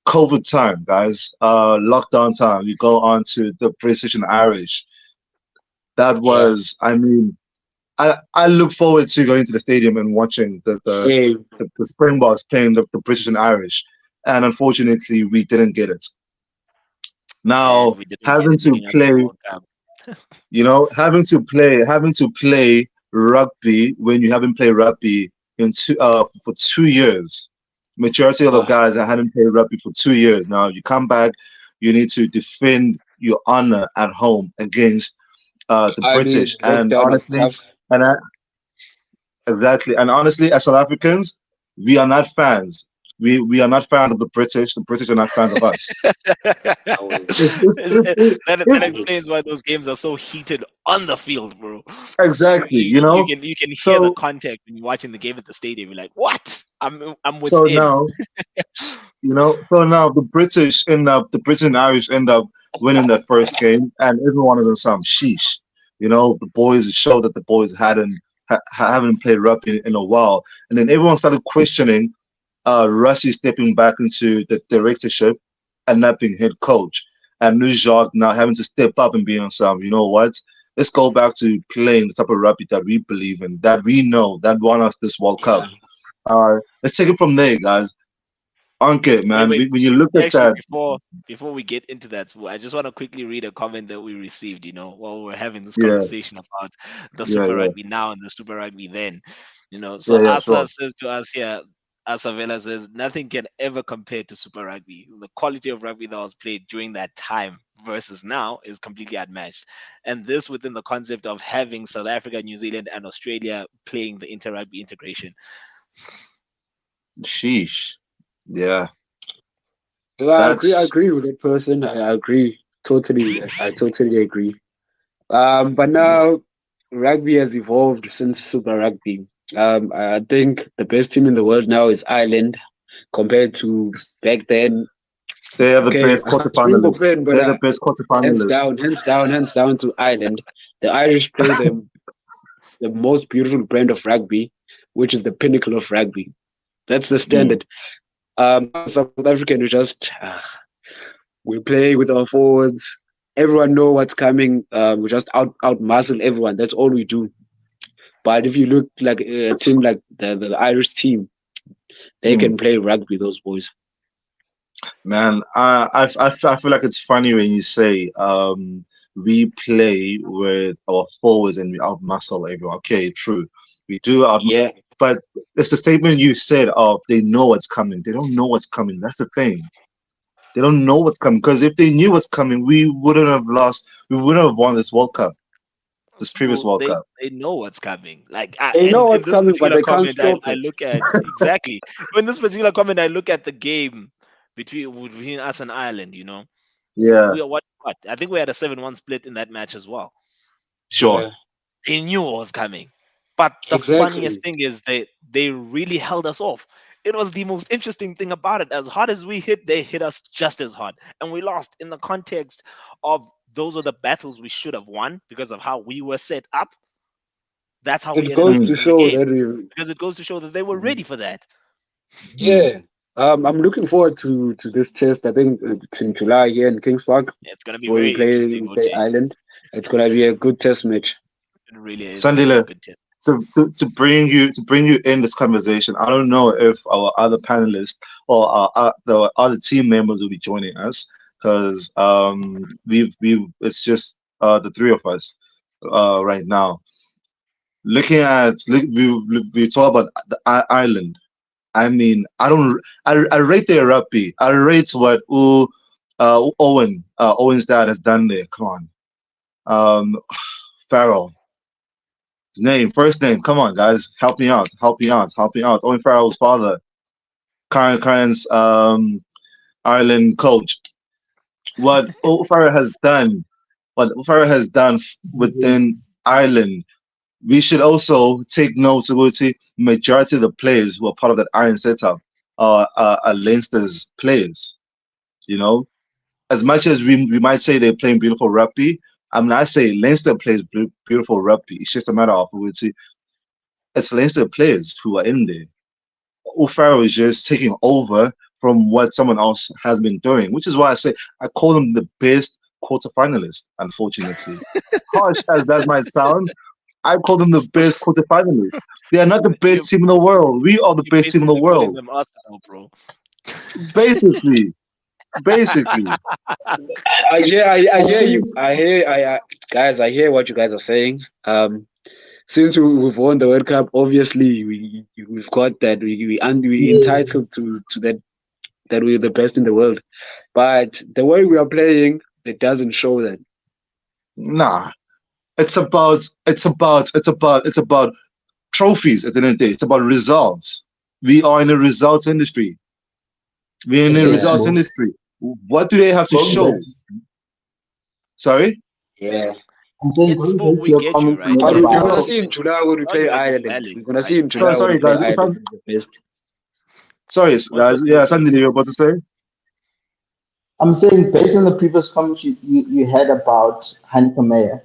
COVID time, guys. Lockdown time. We go on to the British and Irish. That Yeah, was, I mean, I look forward to going to the stadium and watching same. the Springboks playing the British and Irish. And unfortunately, we didn't get it. And Now we didn't get having it to leading up to the play World Cup. having to play rugby when you haven't played rugby for 2 years. Majority of the Uh, guys that hadn't played rugby for 2 years. Now you come back, you need to defend your honor at home against the I British. mean, lockdown was tough. And I, exactly, and honestly, as South Africans, we are not fans. We are not fans of the British. The British are not fans of us. I was, If, if, if, if, That I if, was, explains why those games are so heated on the field, bro. exactly, You can hear the So contact when you're watching the game at the stadium. You're like, what? I'm so within. now so now the British and Irish end up winning that first game, and everyone is in some sheesh. The boys show that the boys haven't played rugby in a while, and then everyone started questioning Russie stepping back into the directorship. and not being head coach. And New York now having to step up and being some, you know what? Let's go back to playing the type of rugby that we believe in, that we know, that won us this World Cup. Yeah. Let's take it from there, guys. Ankit, Wait, man, wait. when you look at Actually, that, before we get into that, I just want to quickly read a comment that we received. While we are having this yeah, conversation about the yeah, Super yeah, Rugby now and the Super Rugby then. So yeah, Asa sure. says to us here. Asa Vela says nothing can ever compare to Super Rugby. The quality of rugby that was played during that time versus now is completely unmatched. And this within the concept of having South Africa, New Zealand, and Australia playing the inter rugby integration. Sheesh. Yeah, Yeah, I agree. I that's agree with that person. I agree totally. I totally agree. But now rugby has evolved since Super Rugby. I think the best team in the world now is Ireland compared to back then. they're the Okay, best I'm a Springbok quarterfinalists. fan, but They're the best quarterfinalists. hands down to Ireland. The Irish play the most beautiful brand of rugby, which is the pinnacle of rugby. That's the Mm. standard. Us South African, we play with our forwards. Everyone know what's coming. We just out muscle everyone. That's all we do. But if you look like a team like the Irish team, they Mm. can play rugby. Those boys. Man, I feel like it's funny when you say we play with our forwards and we outmuscle everyone. Okay, true, we do out, Yeah, but it's the statement you said of they know what's coming. They don't know what's coming. That's the thing. They don't know what's coming because if they knew what's coming, we wouldn't have lost. We wouldn't have won this World Cup, this previous Well, World they Cup. they know what's coming. Like, they know in what's this coming, but particular they can't comment, I stop I it. look at exactly. So in this particular comment, I look at the game between us and Ireland. So Yeah, we are what? I think we had a 7-1 split in that match as well. sure. Yeah, They knew what was coming. But the funniest exactly. thing is they really held us off. It was the most interesting thing about it. As hard as we hit, they hit us just as hard. And we lost in the context of those are the battles we should have won because of how we were set up. That's how we It ended up goes Mm. to losing the show game that we. because it goes to show that they were ready for that. Mm. Yeah. I'm looking forward to this test. I think it's in July here in Kings Park It's gonna be where very interesting, we play OJ. Ireland. It's gonna be a good test match. It really is gonna be a Sandile, good test. to bring you in this conversation. I don't know if our other panelists or the other team members will be joining us because we've it's just the three of us right now. We talk about the Ireland. I mean, I don't I rate their rugby. I rate what Owen's dad has done there. Come on, Farrell. His name, first name. Come on, guys, help me out. Help me out. Help me out. Owen Farrell's father, Karen's Ireland coach. What Owen Farrell has done, within Ireland, we should also take note to go to majority of the players who are part of that Ireland setup are Leinster's players. You know, as much as we might say they're playing beautiful rugby, I mean, I say Leinster plays beautiful rugby. It's just a matter of it's Leinster players who are in there. O'Farrell is just taking over from what someone else has been doing, which is why I say I call them the best quarterfinalist. Unfortunately, harsh as that might sound, I call them the best quarterfinalists. They are not the best You team in the world. We are the you're best team in the basically calling world. them Arsenal, bro. Basically, basically. I hear, I I hear you. think Guys. I hear what you guys are saying. Since we've won the World Cup, obviously we've got that. We yeah, entitled to that we're the best in the world. But the way we are playing, it doesn't show that. Nah. It's about trophies at the end of the day. It's about results. We are in a results industry. We're in it a is Yeah, results bro. industry. What do they have to Going show? back, Sorry? yeah. I'm saying In going sport, back to we your get you, comment you right? made But And we're the gonna about see in July when this we play argument is Ireland. valid, We're gonna see right? in Sorry, July when we sorry, play guys. If Ireland I'm who's the best. sorry, What's guys. up, Yeah, Musi? something you're about to say. I'm saying based on the previous comments you had about Hanka Meyer,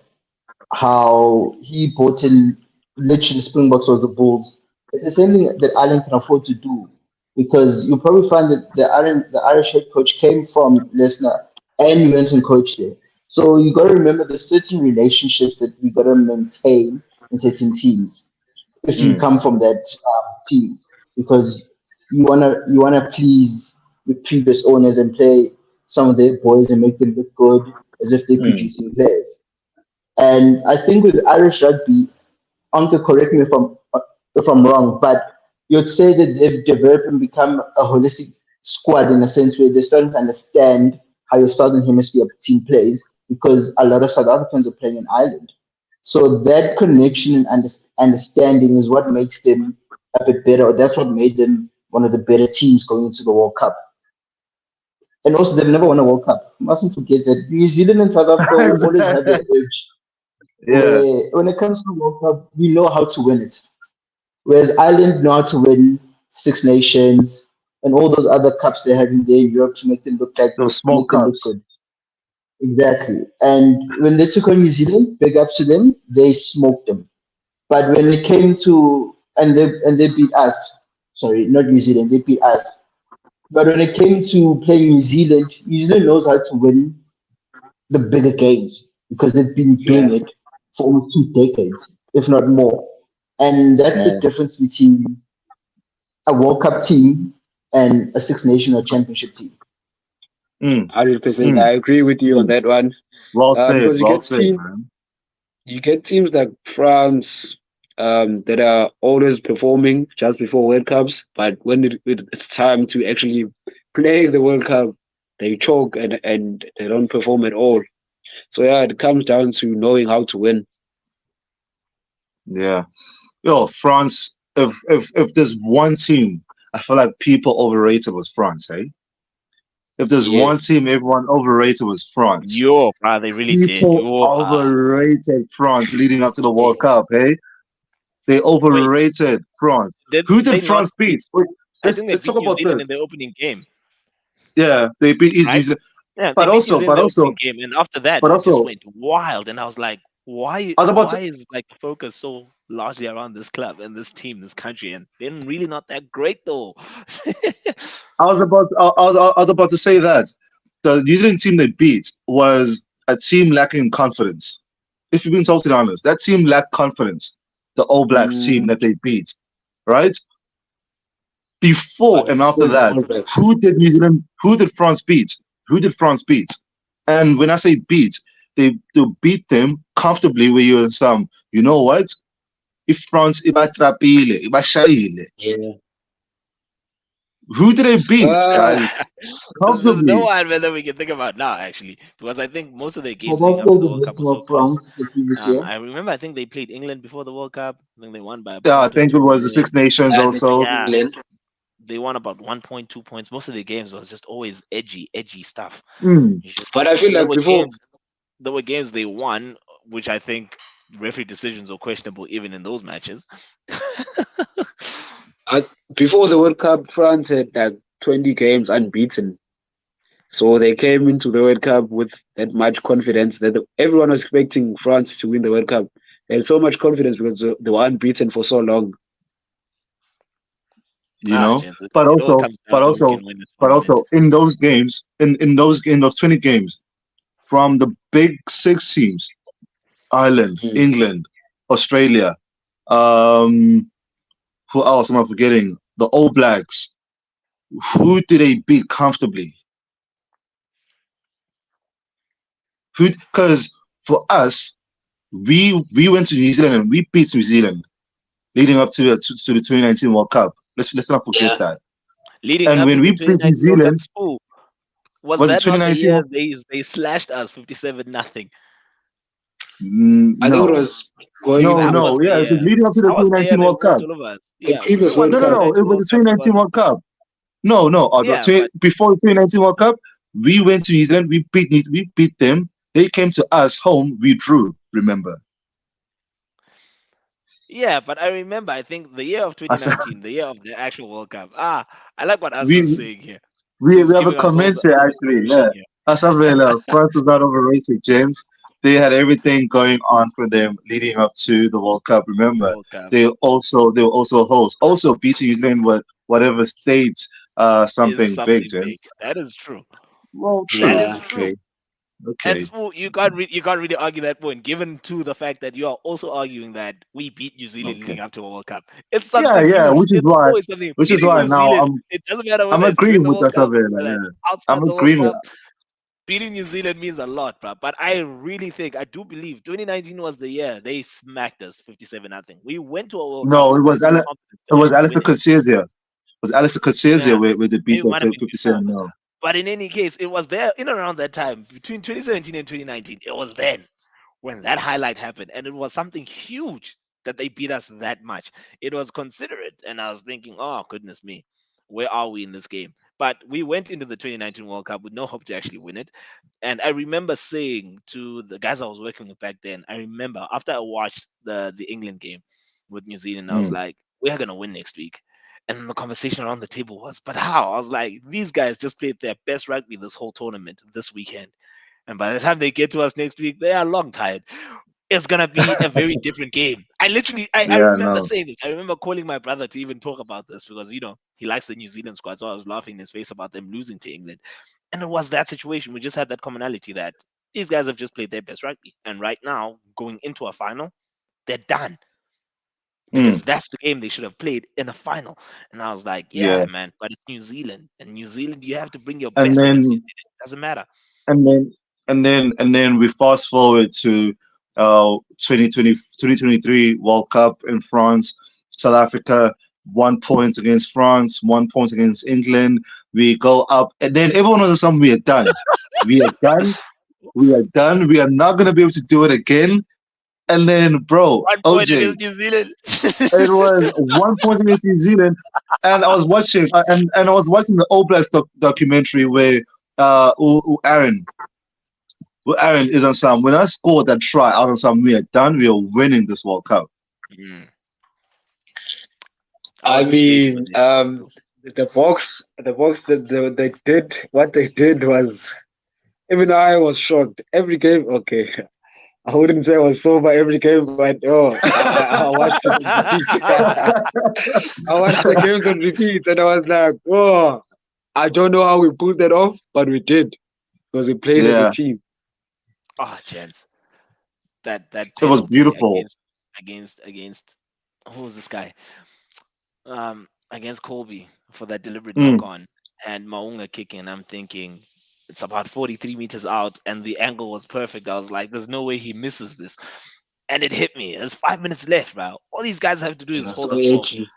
how he bought in literally Springboks was the Bulls. It's the same thing that Ireland can afford to do because you probably find that the Irish head coach came from Leicester and went and coached there. So you got to remember there's certain relationships that we got to maintain in certain teams if you Mm, come from that team, because you wanna please the previous owners and play some of their boys and make them look good as if they're mm, producing players. And I think with Irish rugby, Anka, correct me if I'm wrong, but you'd say that they've developed and become a holistic squad in a sense where they're starting to understand how your Southern Hemisphere team plays because a lot of South Africans are playing in Ireland. So that connection and understanding is what makes them a bit better, or that's what made them one of the better teams going into the World Cup. And also, they've never won a World Cup. You mustn't forget that New Zealand and South Africa will always have exactly. that edge Yeah, where when it comes to World Cup, we know how to win it. Whereas Ireland know how to win Six Nations and all those other cups they have in there in Europe to make them look like those to small make them look cups. good. Exactly. And when they took on New Zealand, big ups to them, they smoked them. But when it came to and they beat us. Sorry, not New Zealand, they beat us. But when it came to playing New Zealand knows how to win the bigger games because they've been doing Yeah. it for almost 2 decades, if not more. And that's the Small. difference between a World Cup team and a Six Nation or Championship team. Mm, 100%. mm, I agree with you on mm. that one. Well said. Because Well said, man. you get teams like France that are always performing just before World Cups, but when it's time to actually play the World Cup, they choke and they don't perform at all. So yeah, it comes down to knowing how to win. Yeah. Yo, France. If there's one team, I feel like people overrated was France. Hey, if there's Yeah. one team everyone overrated was France. Yo, they really did. People Yo, overrated France leading up to the Yeah. World Cup. Hey, they wait, overrated France. Who did did they not France beat? beat? Wait, I think they let's beat talk New about Zealand in this. the opening game, Yeah, they beat East New right? Zealand, Yeah, they but beat New also, Zealand in but the opening also, game, and after that, but it just also, went wild. And I was like, why? I was about to, Why is like the focus so largely around this club and this team, this country, and they're really not that great though. I was about to say that the New Zealand team they beat was a team lacking confidence. If you're being totally honest, that team lacked confidence. The All Blacks team Mm, that they beat, right? Before but and it's after still the that, All Blacks. who did New Zealand? Who did France beat? Who did France beat? And when I say beat, they beat them comfortably. Where you're some, you know what? If France iba trapile, iba shaile. Yeah. Who did they beat, Uh, guys? There's no Comfortably. one whether we can think about now actually, because I think most of their South games leading up Africa to is the the World Cup were victim so of close. France the previous year. I remember I think they played England before the World Cup. I think they won by Yeah, about I one or think it two was the Six points. Nations and they beat also. Yeah, England. they won about 1.2 points. Most of the games was just always edgy stuff. Mm. It's just But I feel there like were before, games, there were games they won, which I think referee decisions were questionable even in those matches. uh, before the World Cup, France had like 20 games unbeaten. So they came into the World Cup with that much confidence that everyone was expecting France to win the World Cup. They had so much confidence because they were unbeaten for so long. You know. Gents, But it all also, comes but down to who also, can win the but tournament. also, in those games, in those 20 games, from the big six teams, Ireland, Mm. England, Australia, um, who else am I forgetting? The All Blacks. Who did they beat comfortably? Who? Because for us, we went to New Zealand and we beat New Zealand leading up to the 2019 World Cup. Let's not forget Yeah. that. Leading And up when to the we beat New 2019 World Cup, Zealand, was was it that not the 2019? year they slashed us 57 nothing? I think it No, was going no, into That the was no. the Yeah, it was year. leading up to the That was the year 2019 they World walked Cup. all over us. the Yeah, we previous won World No, the no, Cup. no. It 2019 was World the Cup. It 2019 was World Cup. No, no. yeah, but Before the 2019 World Cup, we went to New Zealand. We beat them. They came to us home. We drew. Remember? yeah, but I remember. I think the year of I said 2019, the year of the actual World Cup. I like what Asa is we saying here. we He's have a giving us comment here all the actually. Yeah, information here. Asavela, France is not overrated, James. they had everything going on for them leading up to the World Cup. Remember, World Cup they were also hosts, also beating New Zealand with whatever states is something big, something big. gents. That is true. Well, That true. is Yeah. true. Okay, And okay. Smooth, you can't really argue that point, given to the fact that you are also arguing that we beat New Zealand Okay. leading up to a World Cup. It's Yeah, something yeah. huge. It's always something. Which is Beating why New now Zealand, it doesn't matter I'm whether it's during agreeing the with World that Cup, Savannah. whether it's Yeah, outside I'm the World agreeing with. Cup. Beating New Zealand means a lot, bro. But I really think, I do believe 2019 was the year they smacked us 57 nothing. We went to a World Cup No, with very little confidence it going was in to Alistair win it. Conciesia. It was Alistair Conciesia Yeah, with the beat maybe it that might have said been before. 57 0. But in any case, it was there in and around that time, between 2017 and 2019. It was then when that highlight happened, and it was something huge that they beat us that much. It was considerate, and I was thinking, oh goodness me, where are we in this game? But we went into the 2019 World Cup with no hope to actually win it. And I remember saying to the guys I was working with back then, I remember after I watched the England game with New Zealand, I was Mm, like, we are gonna win next week. And the conversation around the table was, but how? I was like, these guys just played their best rugby this whole tournament this weekend. And by the time they get to us next week, they are long tired. It's gonna be a very different game. I literally, I yeah, remember no, saying this. I remember calling my brother to even talk about this because he likes the New Zealand squad, so I was laughing in his face about them losing to England. And it was that situation. We just had that commonality that these guys have just played their best rugby, and right now going into a final, they're done mm, because that's the game they should have played in a final. And I was like, yeah, yeah. man, but it's New Zealand, and New Zealand, you have to bring your And best against New then Zealand. It doesn't matter. and then and then we fast forward to 2023 World Cup in France, South Africa. 1 point against France, 1 point against England. We go up, and then everyone knows something. We are done. We are done. We are done. We are not gonna be able to do it again. And then, bro, 1 point OJ, against New Zealand. it was 1 point against New Zealand, and I was watching, and I was watching the All Blacks documentary where Aaron, Aaron is on some. When I scored that try, I was on some. We are done. We are winning this World Cup. Mm, I I was deflated with mean, it. the box that they did, what they did was, even I was shocked. Every game, okay, I wouldn't say I was sober every game, but oh, I watched it on repeat. I watched the games on repeat, and I was like, oh, I don't know how we pulled that off, but we did because we played as a Yeah, team. Oh, chance. That it was penalty beautiful. against who was this guy? Against Colby for that deliberate knock Mm. on and Maunga kicking. I'm thinking it's about 43 meters out and the angle was perfect. I was like, there's no way he misses this. And it hit me. There's 5 minutes left, bro. All these guys have to do is Yeah, hold so us for, edgy.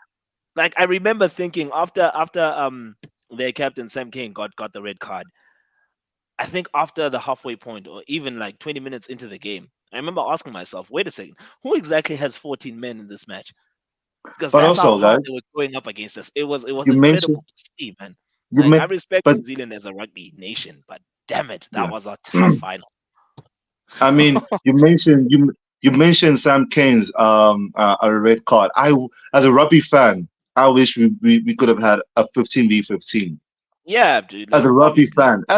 like, I remember thinking after their captain Sam Kane got the red card. I think after the halfway point or even like 20 minutes into the game, I remember asking myself, wait a second, who exactly has 14 men in this match? Because But that's how also, hard guys, they were going up against us. It was you mentioned incredible to see, man. you Like I meant, respect but New Zealand as a rugby nation, but damn it, that yeah. was a tough final. I mean, you mentioned Sam Kane's a red card. As a rugby fan, I wish we could have had a 15v15. Yeah, dude. As Like a rugby obviously, fan, uh,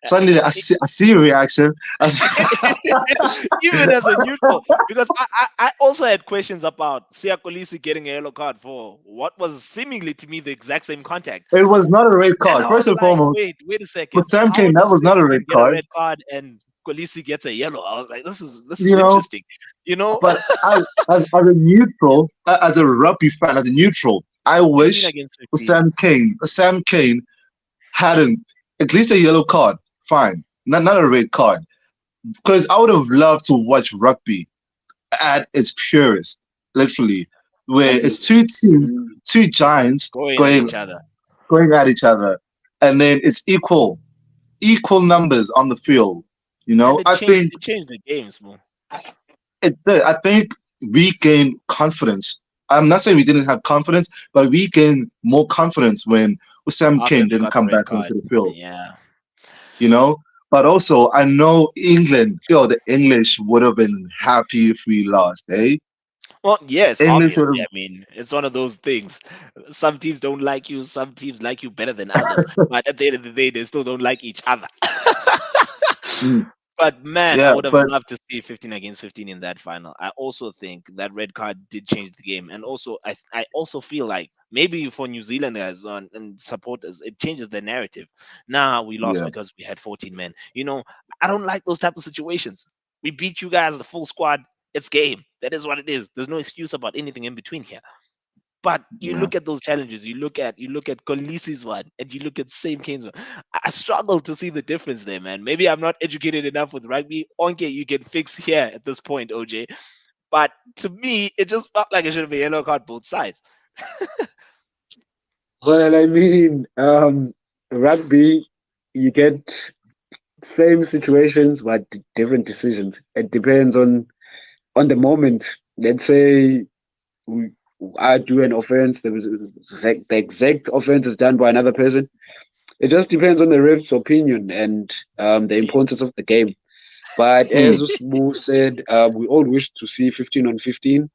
suddenly uh, I see a reaction. I see- even as a neutral, because I also had questions about Sia Kolisi getting a yellow card for what was seemingly to me the exact same contact. it was not a red And card. I First was and like, foremost, wait a for second. Sam How Kane, would that was not a Sim red get a card. red card and Kolisi gets a yellow? I was like, this is You know, interesting. You know, but as a neutral, as a rugby fan, as a neutral, I 15 wish against 15. Sam Kane hadn't at least a yellow card. Fine, not a red card. Because I would have loved to watch rugby at its purest, literally, where And it's two teams, two giants Going at going each other. going at each other, and then it's equal numbers on the field. And I think it changed the games, bro. it did. I think we gained confidence. I'm not saying we didn't have confidence, but we gained more confidence when Sam After King we didn't got the come red back card. onto the field. Yeah. You know. But also, I know England. The English would have been happy if we lost. Eh? Well, yes, English would obviously. have. I mean, it's one of those things. Some teams don't like you, some teams like you better than others. But at the end of the day, they still don't like each other. But man, I Yeah, would have but loved to see 15 against 15 in that final. I also think that red card did change the game, and also I also feel like maybe for New Zealanders and supporters, it changes the narrative. Now we lost yeah, because we had 14 men. I don't like those type of situations. We beat you guys, the full squad. It's game. That is what it is. There's no excuse about anything in between here. But you yeah. look at those challenges, you look at Kolisi's one, and you look at Same Kane's one. I struggle to see the difference there, man. Maybe I'm not educated enough with rugby. Okay, you can fix here at this point, OJ. But to me, it just felt like it should have been yellow card both sides. Well, I mean, rugby, you get same situations but different decisions. It depends on the moment. Let's say we, I do an offense, the exact offense is done by another person. It just depends on the ref's opinion and the See, importance of the game. But Hmm. as Usbu said, we all wish to see 15 on 15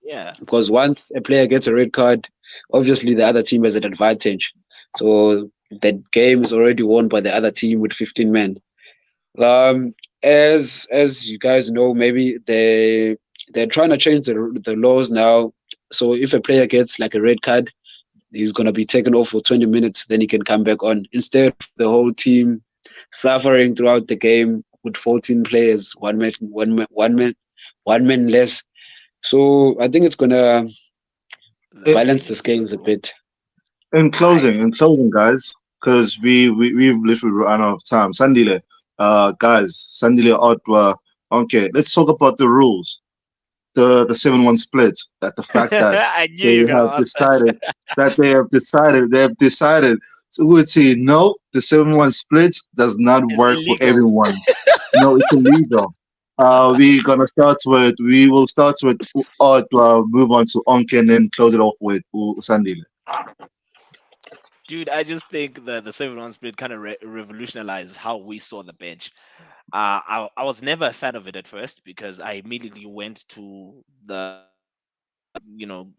yeah. because once a player gets a red card, obviously the other team has an advantage. So the game is already won by the other team with 15 men. Um, as you guys know, maybe they're trying to change the laws now. So if a player gets like a red card, he's gonna be taken off for 20 minutes, then he can come back on instead of the whole team suffering throughout the game with 14 players, one man less. So I think it's gonna I- balance The the scales a bit. I in closing, guys, because we've literally run out of time. Sandile, guys, Sandile Otwa. Okay, let's talk about the rules. The 7-1 split. That the fact that I knew they you were gonna have ask that. decided they have decided. So we would say no. The 7-1 split does not It's work for illegal. everyone. No, it's illegal. We will start with move on to Onke and then close it off with Sandile. Dude, I just think the 7-1 split kind of revolutionized how we saw the bench. I was never a fan of it at first because I immediately went to the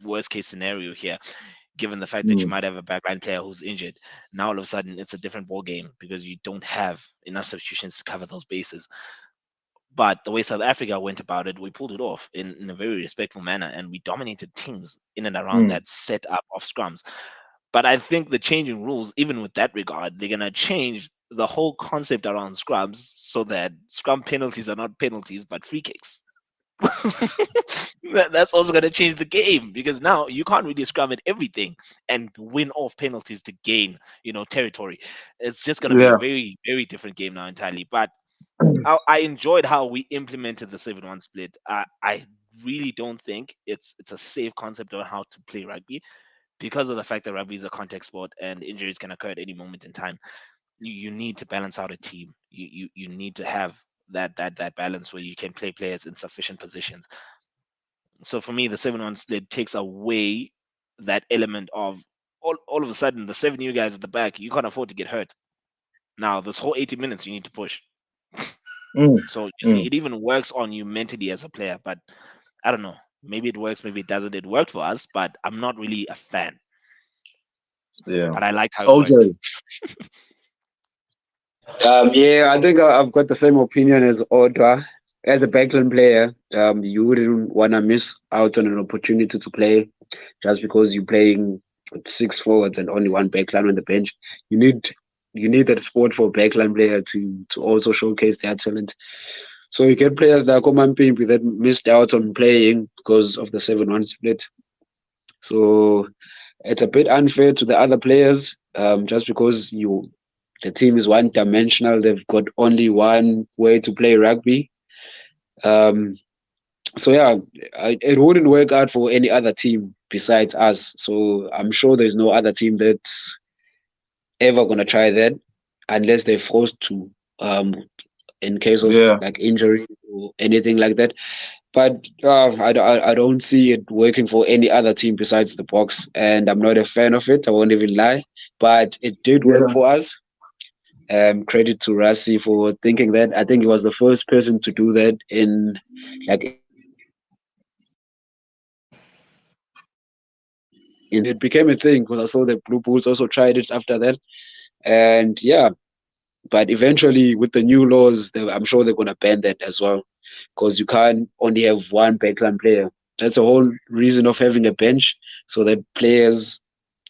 worst case scenario here, given the fact that you Mm, might have a backline player who's injured. Now all of a sudden it's a different ball game because you don't have enough substitutions to cover those bases. But the way South Africa went about it, we pulled it off in a very respectful manner, and we dominated teams in and around mm, that setup of scrums. But I think the changing rules, even with that regard, they're gonna change the whole concept around scrums so that scrum penalties are not penalties but free kicks. That's also going to change the game because now you can't really scrum at everything and win off penalties to gain, territory. It's just going to be a yeah. very, very different game now entirely. But I enjoyed how we implemented the 7-1 split. I really don't think it's a safe concept on how to play rugby because of the fact that rugby is a contact sport and injuries can occur at any moment in time. You need to balance out a team. You need to have that balance where you can play players in sufficient positions. So for me, the 7-1 split takes away that element of all of a sudden the seven you guys at the back, you can't afford to get hurt. Now this whole 80 minutes you need to push. Mm, So you see, mm, it even works on you mentally as a player, but I don't know. Maybe it works, maybe it doesn't. It worked for us, but I'm not really a fan. yeah. But I liked how it worked. OJ. Yeah, I think I've got the same opinion as Odra. As a backline player, you wouldn't want to miss out on an opportunity to play just because you're playing with six forwards and only one backline on the bench. You need you need that sport for a backline player to also showcase their talent. So you get players like Oman Pimpi that missed out on playing because of the 7-1 split. So it's a bit unfair to the other players, just because the team is one dimensional. They've got only one way to play rugby. Um, so yeah, it wouldn't work out for any other team besides us. So I'm sure there's no other team that's ever gonna try that unless they're forced to, in case of Yeah. like injury or anything like that. But I don't see it working for any other team besides the Box, and I'm not a fan of it. I won't even lie, but it did work Yeah. for us. Credit to Rassi for thinking that. I think he was the first person to do that in like it became a thing because I saw the Blue Bulls also tried it after that, and yeah, But eventually, with the new laws, I'm sure they're going to ban that as well, because you can't only have one backline player. That's the whole reason of having a bench, so that players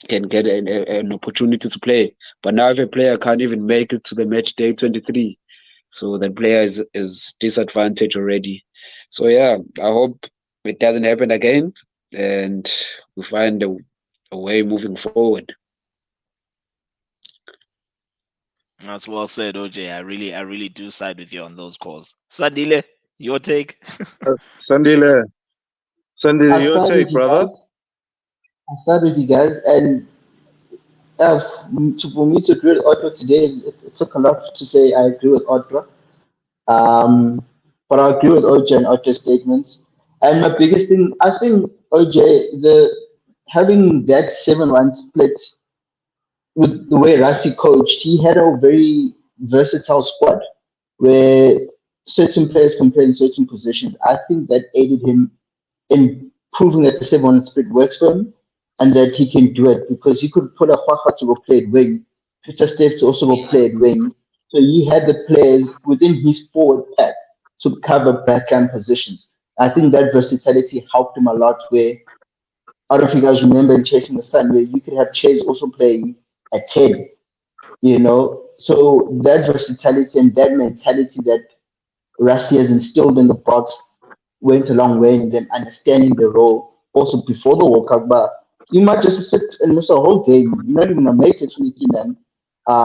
can get an opportunity to play. But now, if a player can't even make it to the match day 23, so that player is disadvantaged already. So yeah, I hope it doesn't happen again, and we find a way moving forward. That's well said, OJ. I really do side with you on those calls. Sandile, your take? Sandile, Sandile, I'll your start with take, you brother. guys. I'll start with you guys. And for me to agree with Otto today, it took a lot to say I agree with Otto. Um, but I agree with OJ and Otto's statements. And my biggest thing, I think OJ, the having that 7-1 split with the way Rassi coached, he had a very versatile squad where certain players can play in certain positions. I think that aided him in proving that the 7-1 split works for him and that he can do it because he could put a Fafa to go play at wing, Peter Steph to also go play at wing. So he had the players within his forward pack to cover backline positions. I think that versatility helped him a lot where I don't know if you guys remember in Chasing the Sun where you could have Chase also playing at 10, you know. So that versatility and that mentality that Rusty has instilled in the box went a long way in them understanding the role also before the World Cup. But you might just sit and miss a whole game. You're not even gonna make a 23-man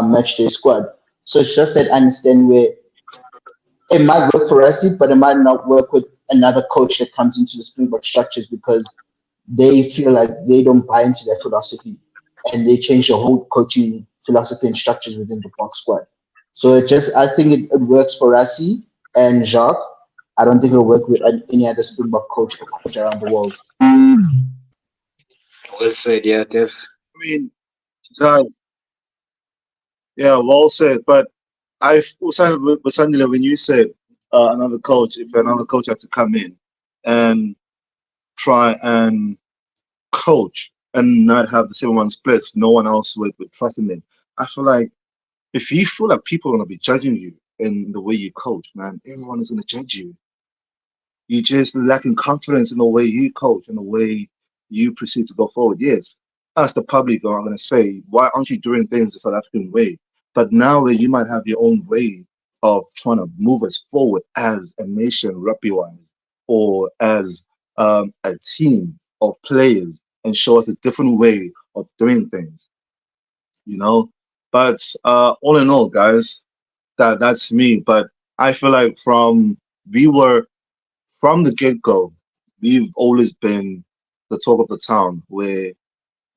match day squad. So it's just that understanding where it might work for Rusty, but it might not work with another coach that comes into the Springbok structures because they feel like they don't buy into their philosophy and they change the whole coaching philosophy and structures within the box squad. So I think it works for Rassi and Jacques. I don't think it'll work with any other Springbok coach or coach around the world. Well said, yeah, Dev. I mean, guys, yeah, well said. But I signed with Sandile when you said another coach, if another coach had to come in and try and coach and not have the 7-1 splits, no one else would trust him in. I feel like if you feel like people are gonna be judging you in the way you coach, man, everyone is gonna judge you. You're just lacking confidence in the way you coach and the way you proceed to go forward. Yes, us, the public, are going to say, why aren't you doing things the South African way? But now you might have your own way of trying to move us forward as a nation, rugby wise, or as a team of players and show us a different way of doing things, you know? But all in all, guys, that's me. But I feel like we were from the get go, we've always been the talk of the town. Where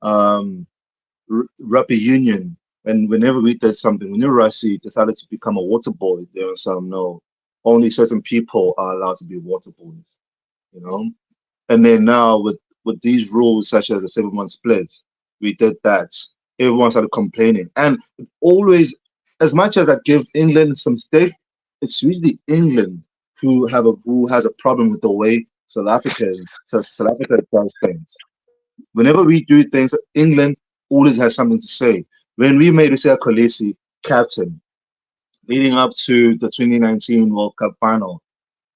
um, Rugby Union, and whenever we did something, when Rugby decided to become a water boy, there was some no, only certain people are allowed to be water boys, you know. And then now with these rules such as the 7-1 split, we did that. Everyone started complaining, and always, as much as I give England some stick, it's usually England who has a problem with the way South Africa does things. Whenever we do things, England always has something to say. When we made Usia Kolisi captain leading up to the 2019 World Cup final,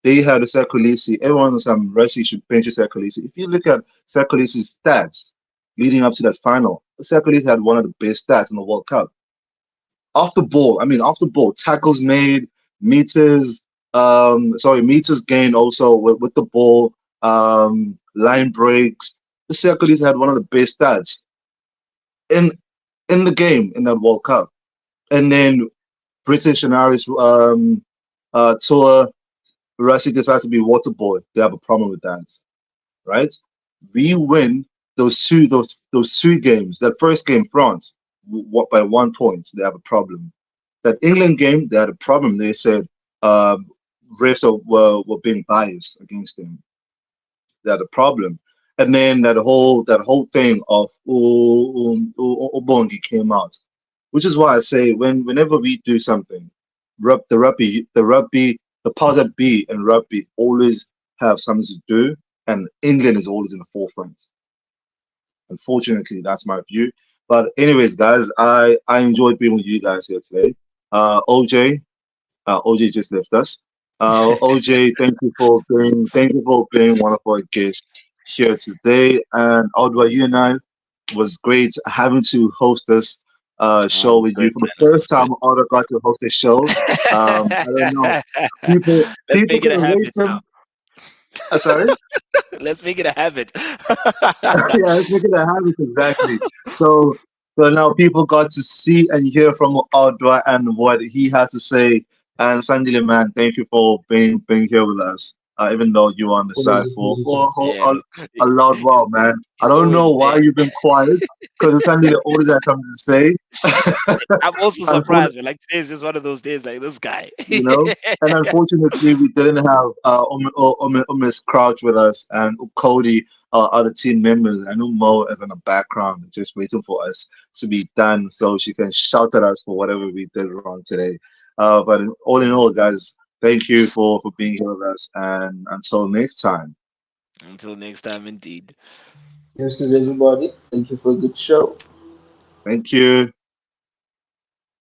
they had Usia Kolisi. Everyone was Rusty should bench Usia Kolisi. If you look at Usia Kolisi's stats leading up to that final, Usia Kolisi had one of the best stats in the World Cup. Off the ball, tackles made, meters, meters gained also with the ball, line breaks. The Hercules had one of the best stats in the game in that World Cup. And then British and Irish tour, Russia decides to be water boy. They have a problem with that, right? We win those two games. That first game, France, by 1 point, they have a problem. That England game, they had a problem. They said refs were being biased against them. They had a problem, and then that whole thing of Obongi came out, which is why I say whenever we do something, the powers that be and rugby always have something to do, and England is always in the forefront. Unfortunately, that's my view. But anyways, guys, I enjoyed being with you guys here today. OJ. OJ just left us. OJ, thank you for being one of our guests here today. And Audra, you and I was great having to host this Oh, show it's with you great, for the man. first It's time. great. Audra got to host a show. I don't know. People Let's people make it a can rate habit now. him. Sorry. Let's make it a habit. Yeah, let's make it a habit exactly. So, so now people got to see and hear from Audra and what he has to say. And Sandile, man, thank you for being here with us. Even though you were on the side Always a for pleasure, guys. Yeah, a loud he's while, man. I he's don't know always why there. you've been quiet because Sandile always has something to say. I'm also Unfortunately, surprised, but like today is just one of those days, like this guy. you know. And unfortunately, we didn't have Miss Crouch with us and Cody, our other team members. I know Mo is in the background, just waiting for us to be done so she can shout at us for whatever we did wrong today. But all in all, guys, thank you for being here with us, and until next time, Until next time, indeed. This is everybody. Thank you for a good show. thank you.